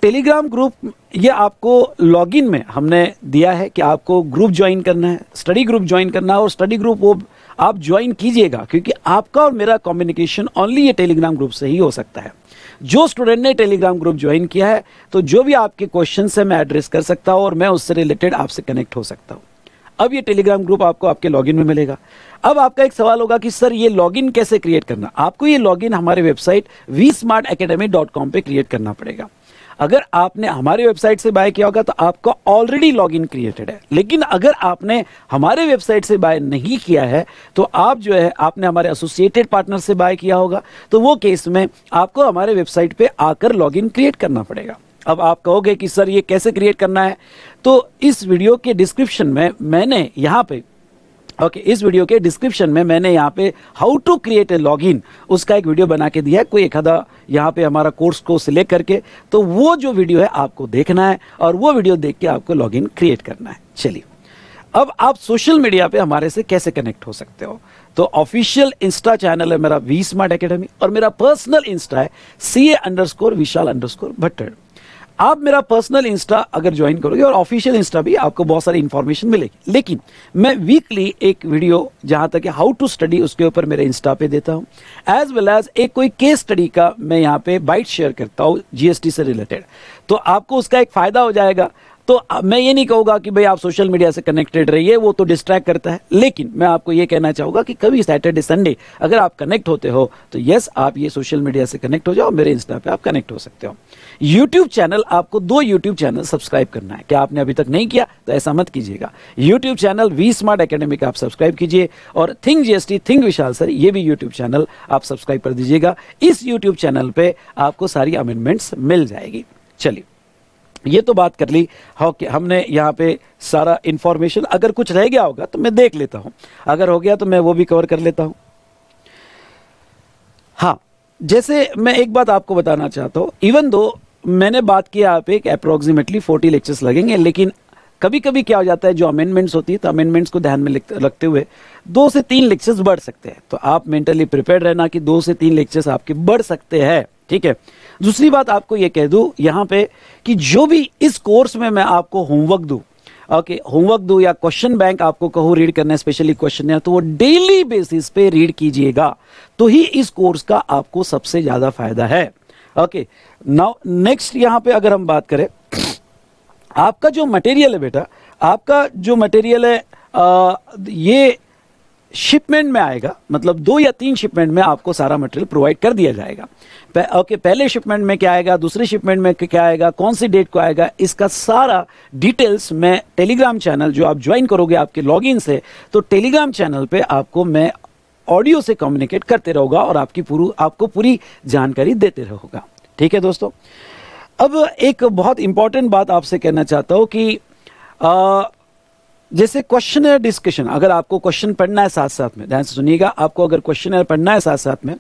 टेलीग्राम ग्रुप ये आपको लॉगिन में हमने दिया है कि आपको ग्रुप ज्वाइन करना है, स्टडी ग्रुप ज्वाइन करना है, और स्टडी ग्रुप वो आप ज्वाइन कीजिएगा क्योंकि आपका और मेरा कम्युनिकेशन ओनली ये टेलीग्राम ग्रुप से ही हो सकता है। जो स्टूडेंट ने टेलीग्राम ग्रुप ज्वाइन किया है तो जो भी आपके क्वेश्चन है मैं एड्रेस कर सकता हूँ और मैं उससे रिलेटेड आपसे कनेक्ट हो सकता हूँ। अब ये टेलीग्राम ग्रुप आपको आपके लॉगिन में मिलेगा। अब आपका एक सवाल होगा कि सर ये लॉगिन कैसे क्रिएट करना। आपको ये लॉगिन हमारे वेबसाइट vsmartacademy.com पे क्रिएट करना पड़ेगा। अगर आपने हमारे वेबसाइट से बाय किया होगा तो आपका ऑलरेडी लॉगिन क्रिएटेड है, लेकिन अगर आपने हमारे वेबसाइट से बाय नहीं किया है तो आप जो है आपने हमारे एसोसिएटेड पार्टनर से बाय किया होगा, तो वो केस में आपको हमारे वेबसाइट पे आकर लॉगिन क्रिएट करना पड़ेगा। अब आप कहोगे कि सर ये कैसे क्रिएट करना है, तो इस वीडियो के डिस्क्रिप्शन में मैंने यहाँ पे इस वीडियो के डिस्क्रिप्शन में मैंने यहाँ पे how to create a login उसका एक वीडियो बना के दिया है। कोई एक आधा यहाँ पे हमारा कोर्स को सिलेक्ट करके तो वो जो वीडियो है आपको देखना है और वो वीडियो देख के आपको लॉगिन क्रिएट करना है। चलिए, अब आप सोशल मीडिया पे हमारे से कैसे कनेक्ट हो सकते हो। तो ऑफिशियल इंस्टा चैनल है मेरा वी स्मार्ट एकेडमी और मेरा पर्सनल इंस्टा है CA_Vishal_Bhatted। आप मेरा पर्सनल इंस्टा अगर ज्वाइन करोगे और ऑफिशियल इंस्टा भी आपको बहुत सारी इंफॉर्मेशन मिलेगी, लेकिन मैं वीकली एक वीडियो जहां तक हाउ टू स्टडी उसके ऊपर मेरे इंस्टा पे देता हूं, एज वेल एज एक कोई केस स्टडी का मैं यहां पे बाइट शेयर करता हूं जीएसटी से रिलेटेड। तो आपको उसका एक फायदा हो जाएगा। तो मैं ये नहीं कहूंगा कि भाई आप सोशल मीडिया से कनेक्टेड रहिए, वो तो डिस्ट्रैक्ट करता है, लेकिन मैं आपको ये कहना चाहूंगा कि कभी सैटरडे संडे अगर आप कनेक्ट होते हो तो यस आप ये सोशल मीडिया से कनेक्ट हो जाओ, मेरे इंस्टा पे आप कनेक्ट हो सकते हो। यूट्यूब चैनल, आपको 2 यूट्यूब चैनल सब्सक्राइब करना है। क्या आपने अभी तक नहीं किया तो ऐसा मत कीजिएगा। YouTube channel V smart academy का आप सब्सक्राइब कीजिए और think GST think Vishal sir ये भी यूट्यूब चैनल आप सब्सक्राइब कर दीजिएगा। इस यूट्यूब चैनल पे आपको सारी अमेंडमेंट्स मिल जाएगी। चलिए, ये तो बात कर ली हमने यहाँ पे सारा इंफॉर्मेशन। अगर कुछ रह गया होगा तो मैं देख लेता हूं, अगर हो गया तो मैं वो भी कवर कर लेता हूं। हाँ, जैसे मैं एक बात आपको बताना चाहता हूं, इवन दो मैंने बात किया यहाँ पे अप्रोक्सीमेटली 40 लेक्चर्स लगेंगे, लेकिन कभी कभी क्या हो जाता है जो अमेंडमेंट्स होती है तो अमेंडमेंट्स को ध्यान में रखते हुए 2 से 3 लेक्चर्स बढ़ सकते हैं। तो आप मेंटली प्रिपेयर रहना कि 2 से 3 लेक्चर्स आपके बढ़ सकते हैं, ठीक है। दूसरी बात आपको ये कह दूं यहाँ पे कि जो भी इस कोर्स में मैं आपको होमवर्क दूं, होमवर्क दूं या क्वेश्चन बैंक आपको कहूं रीड करना है, स्पेशली क्वेश्चन है, तो वो डेली बेसिस पे रीड कीजिएगा तो ही इस कोर्स का आपको सबसे ज्यादा फायदा है। ओके, नाउ नेक्स्ट यहाँ पे अगर हम बात करें, आपका जो मटेरियल है बेटा, आपका जो मटेरियल है ये शिपमेंट में आएगा, मतलब 2 या 3 शिपमेंट में आपको सारा मटेरियल प्रोवाइड कर दिया जाएगा। पहले शिपमेंट में क्या आएगा, दूसरे शिपमेंट में क्या आएगा, कौन सी डेट को आएगा, इसका सारा डिटेल्स मैं टेलीग्राम चैनल जो आप ज्वाइन करोगे आपके लॉगिन से, तो टेलीग्राम चैनल पे आपको मैं ऑडियो से कम्युनिकेट करते रहूंगा और आपको पूरी जानकारी देते रहूंगा। ठीक है दोस्तों, अब एक बहुत इंपॉर्टेंट बात आपसे कहना चाहता हूं कि जैसे क्वेश्चनर डिस्कशन, अगर आपको क्वेश्चन पढ़ना है साथ साथ में, ध्यान से सुनिएगा, आपको अगर क्वेश्चनर पढ़ना है साथ साथ में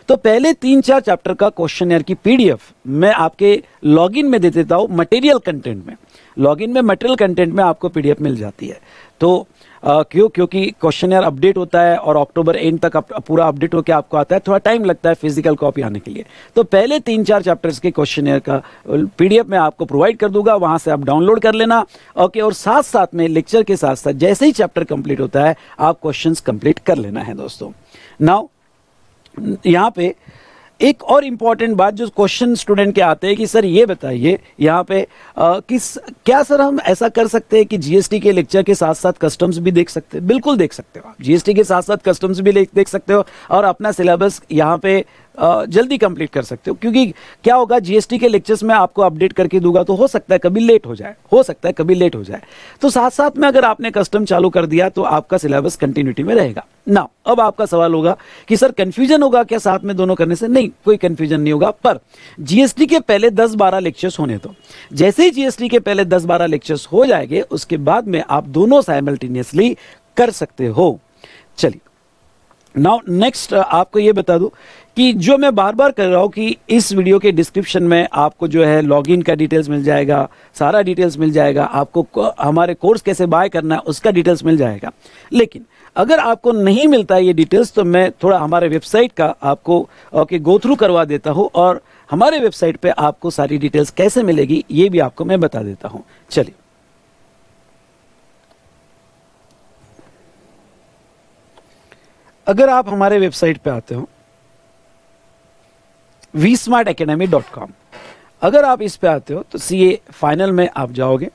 तो पहले 3-4 चैप्टर का क्वेश्चनर की पीडीएफ मैं आपके लॉगिन में दे देता हूं मटेरियल कंटेंट में। लॉगिन में मटेरियल कंटेंट में आपको पीडीएफ मिल जाती है। तो क्योंकि क्वेश्चनर अपडेट होता है और अक्टूबर एंड तक पूरा अपडेट होकर आपको आता है, थोड़ा टाइम लगता है फिजिकल कॉपी आने के लिए। तो पहले 3-4 चैप्टर्स के क्वेश्चनर का पीडीएफ मैं आपको प्रोवाइड कर दूंगा, वहां से आप डाउनलोड कर लेना। ओके, और साथ साथ में लेक्चर के साथ साथ जैसे ही चैप्टर कंप्लीट होता है आप क्वेश्चंस कंप्लीट कर लेना है दोस्तों। नाउ यहाँ पे एक और इम्पॉर्टेंट बात जो क्वेश्चन स्टूडेंट के आते हैं कि सर ये बताइए यहाँ पे क्या सर हम ऐसा कर सकते हैं कि जीएसटी के लेक्चर के साथ साथ कस्टम्स भी देख सकते हैं? बिल्कुल देख सकते हो आप, जीएसटी के साथ साथ कस्टम्स भी देख सकते हो और अपना सिलेबस यहाँ पे जल्दी कंप्लीट कर सकते हो। क्योंकि क्या होगा, जीएसटी के लेक्चर्स में आपको अपडेट करके दूंगा तो हो सकता है कभी लेट हो जाए, तो साथ साथ में अगर आपने कस्टम चालू कर दिया तो आपका सिलेबस कंटिन्यूटी में रहेगा ना। अब आपका सवाल होगा कि सर कंफ्यूजन होगा क्या साथ में दोनों करने से? नहीं, कोई कंफ्यूजन नहीं होगा, पर जीएसटी के पहले 10-12 लेक्चर्स होने दो। जैसे ही जीएसटी के पहले 10-12 लेक्चर्स हो जाएंगे उसके बाद में आप दोनों साइमल्टेनियसली कर सकते हो। चलिए नाउ नेक्स्ट आपको ये बता दूं कि जो मैं बार बार कर रहा हूं कि इस वीडियो के डिस्क्रिप्शन में आपको जो है लॉगिन का डिटेल्स मिल जाएगा, सारा डिटेल्स मिल जाएगा, आपको हमारे कोर्स कैसे बाय करना है उसका डिटेल्स मिल जाएगा। लेकिन अगर आपको नहीं मिलता है ये डिटेल्स तो मैं थोड़ा हमारे वेबसाइट का आपको गो थ्रू करवा देता हूं और हमारे वेबसाइट पे आपको सारी डिटेल्स कैसे मिलेगी ये भी आपको मैं बता देता हूं। चलिए अगर आप हमारे वेबसाइट पे आते हो vsmartacademy.com, अगर आप इस पे आते हो तो सीए फाइनल में आप जाओगे।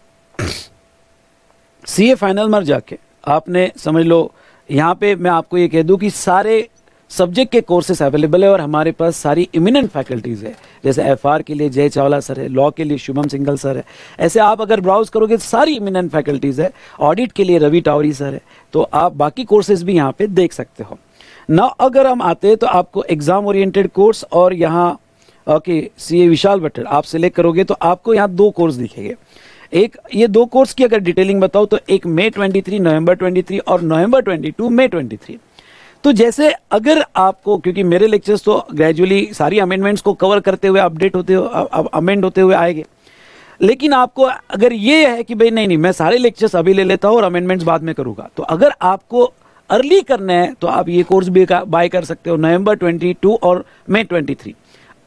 सीए फाइनल में जाके आपने समझ लो, यहाँ पे मैं आपको ये कह दूं कि सारे सब्जेक्ट के कोर्सेस अवेलेबल है और हमारे पास सारी इमिनेंट फैकल्टीज है। जैसे एफआर के लिए जय चावला सर है, लॉ के लिए शुभम सिंघल सर है, ऐसे आप अगर ब्राउज करोगे तो सारी इमिनेंट फैकल्टीज है। ऑडिट के लिए रवि टावरी सर है, तो आप बाकी कोर्सेज भी यहाँ पे देख सकते हो ना। अगर हम आते हैं तो आपको एग्जाम ओरिएंटेड कोर्स और यहाँ सीए विशाल भट्टर आप सिलेक्ट करोगे तो आपको यहाँ 2 कोर्स दिखेंगे। एक ये 2 कोर्स की अगर डिटेलिंग बताओ तो एक मई 23 नवंबर 23 और नवंबर 22 मई 23। तो जैसे अगर आपको, क्योंकि मेरे लेक्चर्स तो ग्रेजुअली सारी अमेंडमेंट्स को कवर करते हुए अपडेट होते अमेंड होते हुए आएंगे, लेकिन आपको अगर ये है कि भाई नहीं मैं सारे लेक्चर्स अभी ले लेता हूँ और अमेंडमेंट्स बाद में करूंगा, तो अगर आपको अर्ली करना है तो आप ये कोर्स भी बाय कर सकते हो नवंबर 22 और मई 23।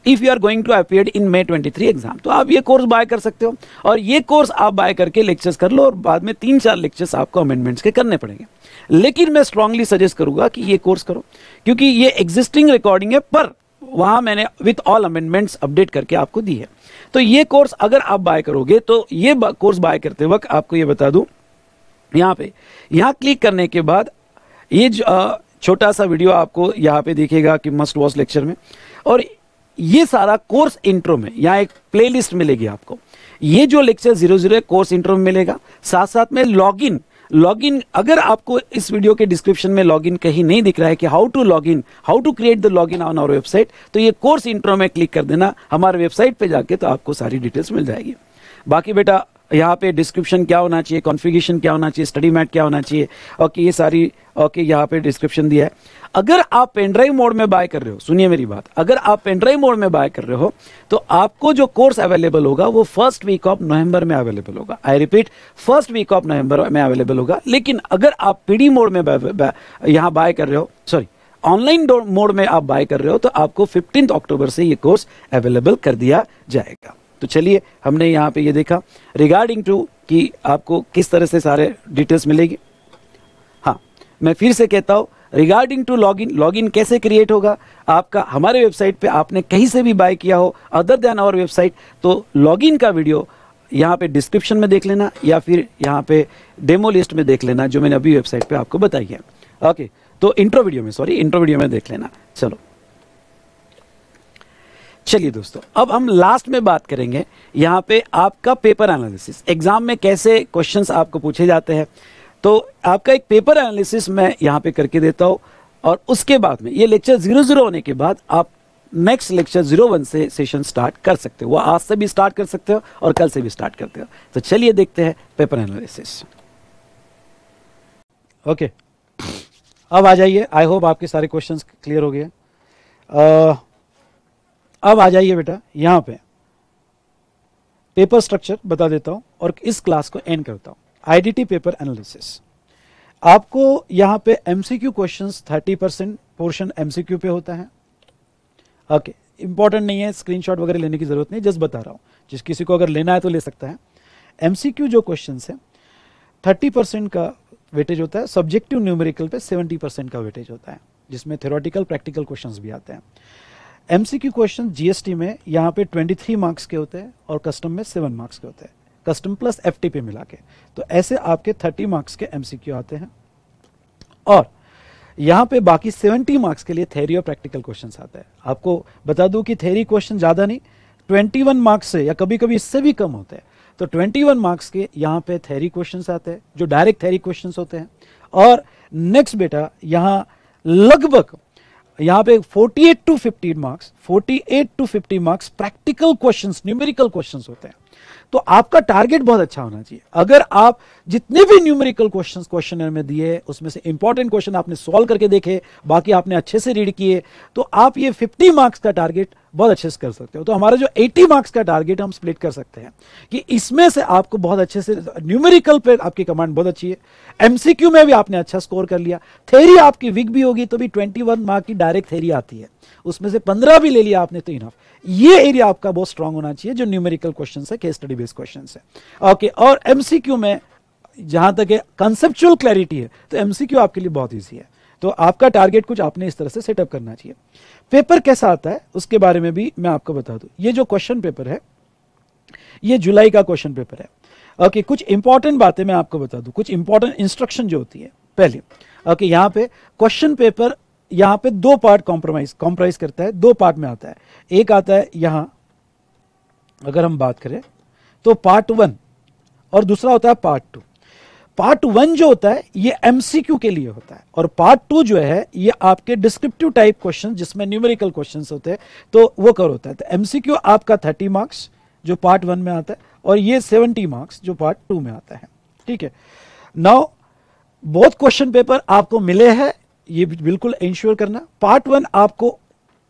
If you are going to appear in May 23 exam तो आप ये कोर्स बाय कर सकते हो और ये कोर्स आप बाय करके लेक्चर्स कर लो और बाद में 3-4 लेक्चर्स आपको अमेंडमेंट्स के करने पड़ेंगे। लेकिन मैं स्ट्रांगली सजेस्ट करूंगा कि ये कोर्स करो, क्योंकि ये एग्जिस्टिंग रिकॉर्डिंग है पर वहां मैंने विथ ऑल अमेंडमेंट्स अपडेट करके आपको दी है। तो ये कोर्स अगर आप बाय करोगे तो ये कोर्स बाय करते वक्त आपको ये बता दूं, यहाँ क्लिक करने के बाद ये छोटा सा वीडियो आपको यहाँ पे दिखेगा कि मस्ट वॉच लेक्चर में, और ये सारा कोर्स इंट्रो में यहाँ एक प्लेलिस्ट मिलेगी आपको। ये जो लेक्चर 00 कोर्स इंट्रो में मिलेगा, साथ साथ में लॉगिन अगर आपको इस वीडियो के डिस्क्रिप्शन में लॉगिन कहीं नहीं दिख रहा है कि how to create the login on our website, तो ये कोर्स इंट्रो में क्लिक कर देना हमारे वेबसाइट पे जाके, तो आपको सारी डिटेल्स मिल जाएगी। बाकी बेटा यहाँ पे डिस्क्रिप्शन क्या होना चाहिए, कॉन्फ़िगरेशन क्या होना चाहिए, स्टडी मैट क्या होना चाहिए, ये सारी यहाँ पे डिस्क्रिप्शन दिया है। अगर आप पेनड्राइव मोड में बाय कर रहे हो, सुनिए मेरी बात, अगर आप पेनड्राइव मोड में बाय कर रहे हो तो आपको जो कोर्स अवेलेबल होगा वो फर्स्ट वीक ऑफ नवंबर में अवेलेबल होगा। I repeat, first week of November में अवेलेबल होगा। लेकिन अगर आप पीडी मोड में यहाँ बाय कर रहे हो, ऑनलाइन मोड में आप बाय कर रहे हो, तो आपको 15 अक्टूबर से ये कोर्स अवेलेबल कर दिया जाएगा। तो चलिए, हमने यहाँ पे ये देखा रिगार्डिंग टू कि आपको किस तरह से सारे डिटेल्स मिलेगी। हाँ, मैं फिर से कहता हूँ, रिगार्डिंग टू लॉगिन कैसे क्रिएट होगा आपका हमारे वेबसाइट पे, आपने कहीं से भी बाय किया हो अदर देन आवर वेबसाइट, तो लॉगिन का वीडियो यहाँ पे डिस्क्रिप्शन में देख लेना या फिर यहाँ पे डेमो लिस्ट में देख लेना जो मैंने अभी वेबसाइट पे आपको बताई है। ओके, तो इंट्रो वीडियो में देख लेना। चलिए दोस्तों, अब हम लास्ट में बात करेंगे यहाँ पे आपका पेपर एनालिसिस। एग्जाम में कैसे क्वेश्चंस आपको पूछे जाते हैं, तो आपका एक पेपर एनालिसिस मैं यहाँ पे करके देता हूँ और उसके बाद में ये लेक्चर 00 होने के बाद आप नेक्स्ट लेक्चर 01 से सेशन स्टार्ट कर सकते हो। वो आज से भी स्टार्ट कर सकते हो और कल से भी स्टार्ट करते हो। तो चलिए देखते हैं पेपर एनालिसिस। ओके, अब आ जाइए। आई होप आपके सारे क्वेश्चंस क्लियर हो गए। अब आ जाइए बेटा, यहाँ पे पेपर स्ट्रक्चर बता देता हूं और इस क्लास को एंड करता हूं। आईडीटी पेपर एनालिसिस, आपको यहाँ पे एमसीक्यू क्वेश्चंस 30% पोर्शन एमसीक्यू पे होता है। ओके, इंपॉर्टेंट नहीं है, स्क्रीनशॉट वगैरह लेने की जरूरत नहीं, जस्ट बता रहा हूँ, जिस किसी को अगर लेना है तो ले सकता है। एमसीक्यू जो क्वेश्चंस है 30% का वेटेज होता है, सब्जेक्टिव न्यूमेरिकल पे 70% का वेटेज होता है, जिसमें थ्योरेटिकल प्रैक्टिकल क्वेश्चंस भी आते हैं। एमसीक्यू क्वेश्चन जीएसटी में यहाँ पे 23 मार्क्स के होते हैं और कस्टम में 7 मार्क्स के होते हैं, कस्टम प्लस एफटीपी मिला के। तो ऐसे आपके 30 मार्क्स के एमसीक्यू आते हैं। और यहाँ पे बाकी 70 मार्क्स के लिए थ्योरी और प्रैक्टिकल क्वेश्चंस आते हैं। आपको बता दूं कि थ्योरी क्वेश्चन ज़्यादा नहीं, 21 मार्क्स से या कभी कभी इससे भी कम होते हैं। तो 21 मार्क्स के यहाँ पे थ्योरी क्वेश्चंस आते हैं जो डायरेक्ट थ्योरी क्वेश्चंस होते हैं। और नेक्स्ट बेटा यहाँ लगभग यहाँ पे 48 to 50 marks practical questions, numerical questions होते हैं। तो आपका टारगेट बहुत अच्छा होना चाहिए। अगर आप जितने भी न्यूमेरिकल क्वेश्चंस क्वेश्चनर में दिए उसमें से इंपॉर्टेंट क्वेश्चन आपने सॉल्व करके देखे, बाकी आपने अच्छे से रीड किए, तो आप ये 50 मार्क्स का टारगेट बहुत अच्छे से कर सकते हो। तो हमारा जो 80 मार्क्स का टारगेट हम स्प्लिट कर सकते हैं कि इसमें से आपको बहुत अच्छे से न्यूमेरिकल पे आपकी कमांड बहुत अच्छी है, एमसीक्यू में भी आपने अच्छा स्कोर कर लिया, थ्योरी आपकी वीक भी होगी तो भी 21 मार्क की डायरेक्ट थ्योरी आती है, उसमें से 15 भी ले लिया आपने तो इनफ। ये एरिया आपका बहुत स्ट्रांग होना चाहिए जो न्यूमेरिकल क्वेश्चन है, केस स्टडी बेस्ड क्वेश्चन है। ओके, और एमसीक्यू में जहां तक कंसेप्चुअल क्लैरिटी है तो एमसीक्यू आपके लिए बहुत ईजी है। तो आपका टारगेट कुछ आपने इस तरह से सेटअप करना चाहिए। पेपर कैसा आता है उसके बारे में भी मैं आपको बता दूं। ये जो क्वेश्चन पेपर है ये जुलाई का क्वेश्चन पेपर है। ओके, कुछ इंपॉर्टेंट बातें मैं आपको बता दूं, कुछ इंपॉर्टेंट इंस्ट्रक्शन जो होती है। पहले ओके, यहाँ पे क्वेश्चन पेपर यहाँ पे 2 पार्ट कॉम्प्राइज करता है, 2 पार्ट में आता है। एक आता है यहां अगर हम बात करें तो पार्ट 1 और दूसरा होता है पार्ट 2। पार्ट 1 जो होता है ये एमसीक्यू के लिए होता है और पार्ट 2 जो है ये आपके डिस्क्रिप्टिव टाइप क्वेश्चन जिसमें न्यूमेरिकल क्वेश्चंस होते हैं तो वो कर होता है। तो एमसीक्यू आपका 30 मार्क्स जो पार्ट 1 में आता है और ये 70 मार्क्स जो पार्ट 2 में आता है। ठीक है, नाउ बोथ क्वेश्चन पेपर आपको मिले हैं, ये बिल्कुल इंश्योर करना। पार्ट 1 आपको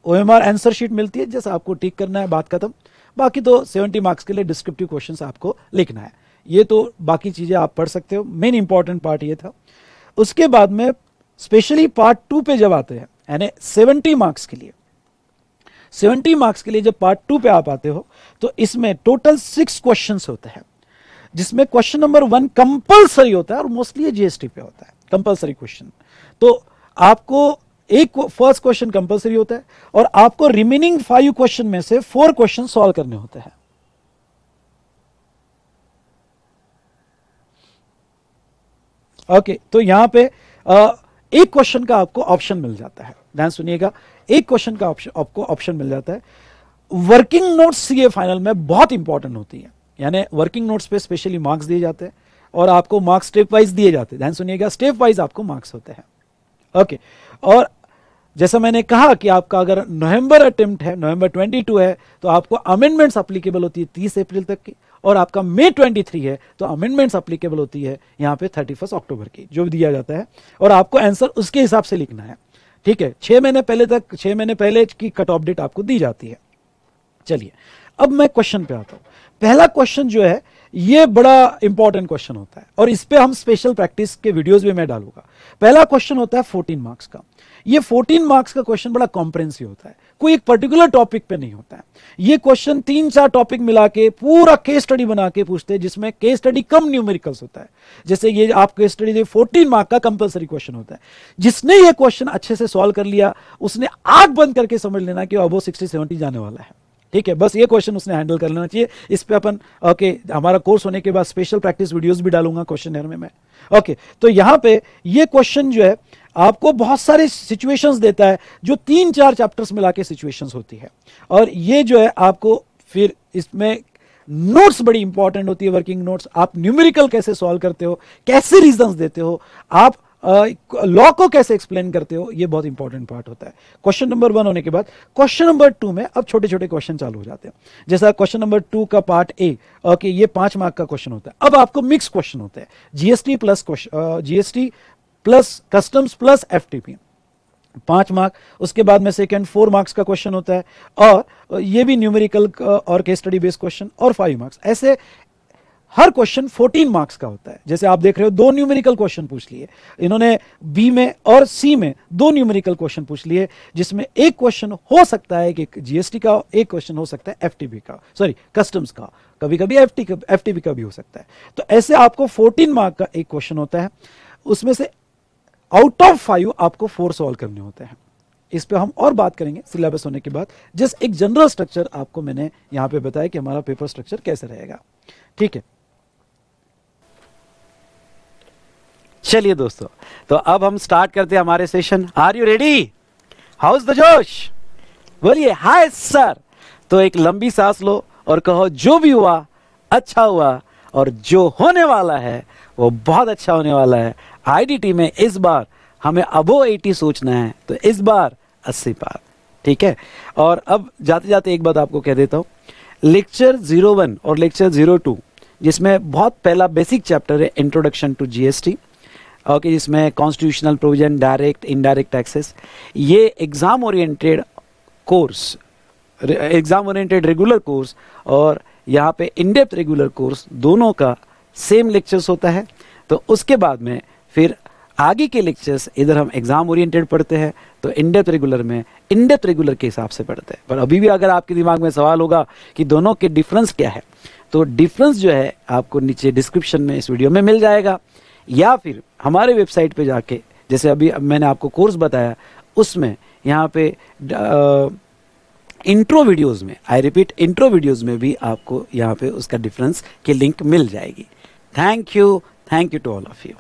ओएमआर आंसर शीट मिलती है, जैसा आपको टिक करना है, बात खत्म। बाकी तो 70 मार्क्स के लिए डिस्क्रिप्टिव क्वेश्चंस आपको लिखना है। ये तो बाकी चीजें आप पढ़ सकते हो, मेन इंपॉर्टेंट पार्ट ये था। उसके बाद में स्पेशली पार्ट 2 पे जब आते हैं यानी 70 मार्क्स के लिए, 70 मार्क्स के लिए जब पार्ट 2 पे आप आते हो तो इसमें टोटल 6 क्वेश्चंस होते हैं, जिसमें क्वेश्चन नंबर 1 कंपलसरी होता है और मोस्टली ये जीएसटी पे होता है, कंपलसरी क्वेश्चन। तो आपको एक फर्स्ट क्वेश्चन कंपलसरी होता है और आपको रिमेनिंग 5 क्वेश्चन में से 4 क्वेश्चन सॉल्व करने होते हैं। ओके, तो यहां पे एक क्वेश्चन का आपको ऑप्शन मिल जाता है, ध्यान सुनिएगा, एक क्वेश्चन का आपको ऑप्शन मिल जाता है। वर्किंग नोट्स सीए फाइनल में बहुत इंपॉर्टेंट होती है, यानी वर्किंग नोट्स पे स्पेशली मार्क्स दिए जाते हैं और आपको मार्क्स स्टेप वाइज दिए जाते हैं। ध्यान सुनिएगा, स्टेप वाइज आपको मार्क्स होते हैं। ओके, और जैसा मैंने कहा कि आपका अगर नवंबर अटेम्प्ट है, नवंबर 22 है तो आपको अमेंडमेंट्स अप्लीकेबल होती है 30 अप्रैल तक की, और आपका मई 23 है तो अमेंडमेंट्स अप्लीकेबल होती है यहाँ पे 31 अक्टूबर की, जो दिया जाता है, और आपको आंसर उसके हिसाब से लिखना है। ठीक है, 6 महीने पहले की कट ऑफ डेट आपको दी जाती है। चलिए, अब मैं क्वेश्चन पे आता हूं। पहला क्वेश्चन जो है ये बड़ा इंपॉर्टेंट क्वेश्चन होता है और इस पे हम स्पेशल प्रैक्टिस के वीडियोस भी मैं डालूंगा। पहला क्वेश्चन होता है 14 मार्क्स का। ये 14 मार्क्स का क्वेश्चन बड़ा कॉम्प्रिहेंसिव होता है, कोई एक पर्टिकुलर टॉपिक पे नहीं होता है। ये क्वेश्चन 3-4 टॉपिक मिला के पूरा केस स्टडी बना के पूछते हैं, जिसमें केस स्टडी कम न्यूमेरिकल्स होता है। जैसे ये आप केस स्टडी 14 मार्क का कंपलसरी क्वेश्चन होता है। जिसने ये क्वेश्चन अच्छे से सॉल्व कर लिया उसने आंख बंद करके समझ लेना कि अबो 60-70 जाने वाला है। ठीक है, बस ये क्वेश्चन उसने हैंडल कर लेना चाहिए। इस पे अपन ओके, हमारा कोर्स होने के बाद स्पेशल प्रैक्टिस वीडियोस भी डालूंगा क्वेश्चन में मैं। ओके, तो यहां पे ये क्वेश्चन जो है आपको बहुत सारे सिचुएशंस देता है, जो 3-4 चैप्टर्स मिला के सिचुएशंस होती है, और ये जो है आपको फिर इसमें नोट्स बड़ी इंपॉर्टेंट होती है, वर्किंग नोट्स। आप न्यूमेरिकल कैसे सॉल्व करते हो, कैसे रीजंस देते हो, आप लॉ को कैसे एक्सप्लेन करते हो, ये बहुत इंपॉर्टेंट पार्ट होता है। क्वेश्चन नंबर 1 होने के बाद क्वेश्चन नंबर 2 में अब छोटे छोटे क्वेश्चन चालू हो जाते हैं। जैसा क्वेश्चन नंबर 2 का पार्ट ए, ओके, ये 5 मार्क का क्वेश्चन होता है। अब आपको मिक्स क्वेश्चन होता है, GST plus customs plus FTP, 5 mark. उसके बाद में सेकंड 4 मार्क्स का क्वेश्चन होता है, और ये भी न्यूमेरिकल और केस स्टडी बेस्ड क्वेश्चन, और 5 मार्क्स। ऐसे हर क्वेश्चन 14 मार्क्स का होता है। जैसे आप देख रहे हो 2 न्यूमेरिकल क्वेश्चन पूछ लिए इन्होंने, बी में और सी में 2 न्यूमेरिकल क्वेश्चन पूछ लिए, जिसमें एक क्वेश्चन हो सकता है कि जीएसटी का, एक क्वेश्चन हो सकता है एफटीपी का, सॉरी कस्टम्स का, कभी कभी एफटीपी का भी हो सकता है। तो ऐसे आपको 14 मार्क का एक क्वेश्चन होता है, उसमें से आउट ऑफ 5 आपको 4 सॉल्व करने होते हैं। इस पे हम और बात करेंगे सिलेबस होने के बाद। जस्ट एक जनरल स्ट्रक्चर आपको मैंने यहाँ पे बताया कि हमारा पेपर स्ट्रक्चर कैसे रहेगा, ठीक है। चलिए दोस्तों, तो अब हम स्टार्ट करते हैं हमारे session. Are you ready? How's the josh? बोलिए हाय सर। तो एक लंबी सांस लो और कहो जो भी हुआ अच्छा हुआ, और जो होने वाला है वो बहुत अच्छा होने वाला है। आईडीटी में इस बार हमें अबो 80 सोचना है, तो इस बार 80 पार, ठीक है। और अब जाते जाते एक बात आपको कह देता हूं, लेक्चर 01 और लेक्चर 02 जिसमें बहुत पहला बेसिक चैप्टर है इंट्रोडक्शन टू जीएसटी, ओके, जिसमें constitutional provision, direct indirect taxes, ये exam oriented course, exam oriented regular course और यहाँ पे इन डेप्थ रेगुलर कोर्स दोनों का सेम लेक्चर्स होता है। तो उसके बाद में फिर आगे के लेक्चर्स इधर हम एग्जाम ओरिएंटेड पढ़ते हैं, तो इन डेप्थ रेगुलर में इन डेप्थ रेगुलर के हिसाब से पढ़ते हैं। पर अभी भी अगर आपके दिमाग में सवाल होगा कि दोनों के डिफरेंस क्या है, तो डिफरेंस जो है आपको नीचे डिस्क्रिप्शन में इस वीडियो में मिल जाएगा, या फिर हमारे वेबसाइट पे जाके, जैसे अभी मैंने आपको कोर्स बताया उसमें यहाँ पे इंट्रो वीडियोस में, आई रिपीट इंट्रो वीडियोस में भी आपको यहाँ पे उसका डिफरेंस की लिंक मिल जाएगी। Thank you to all of you.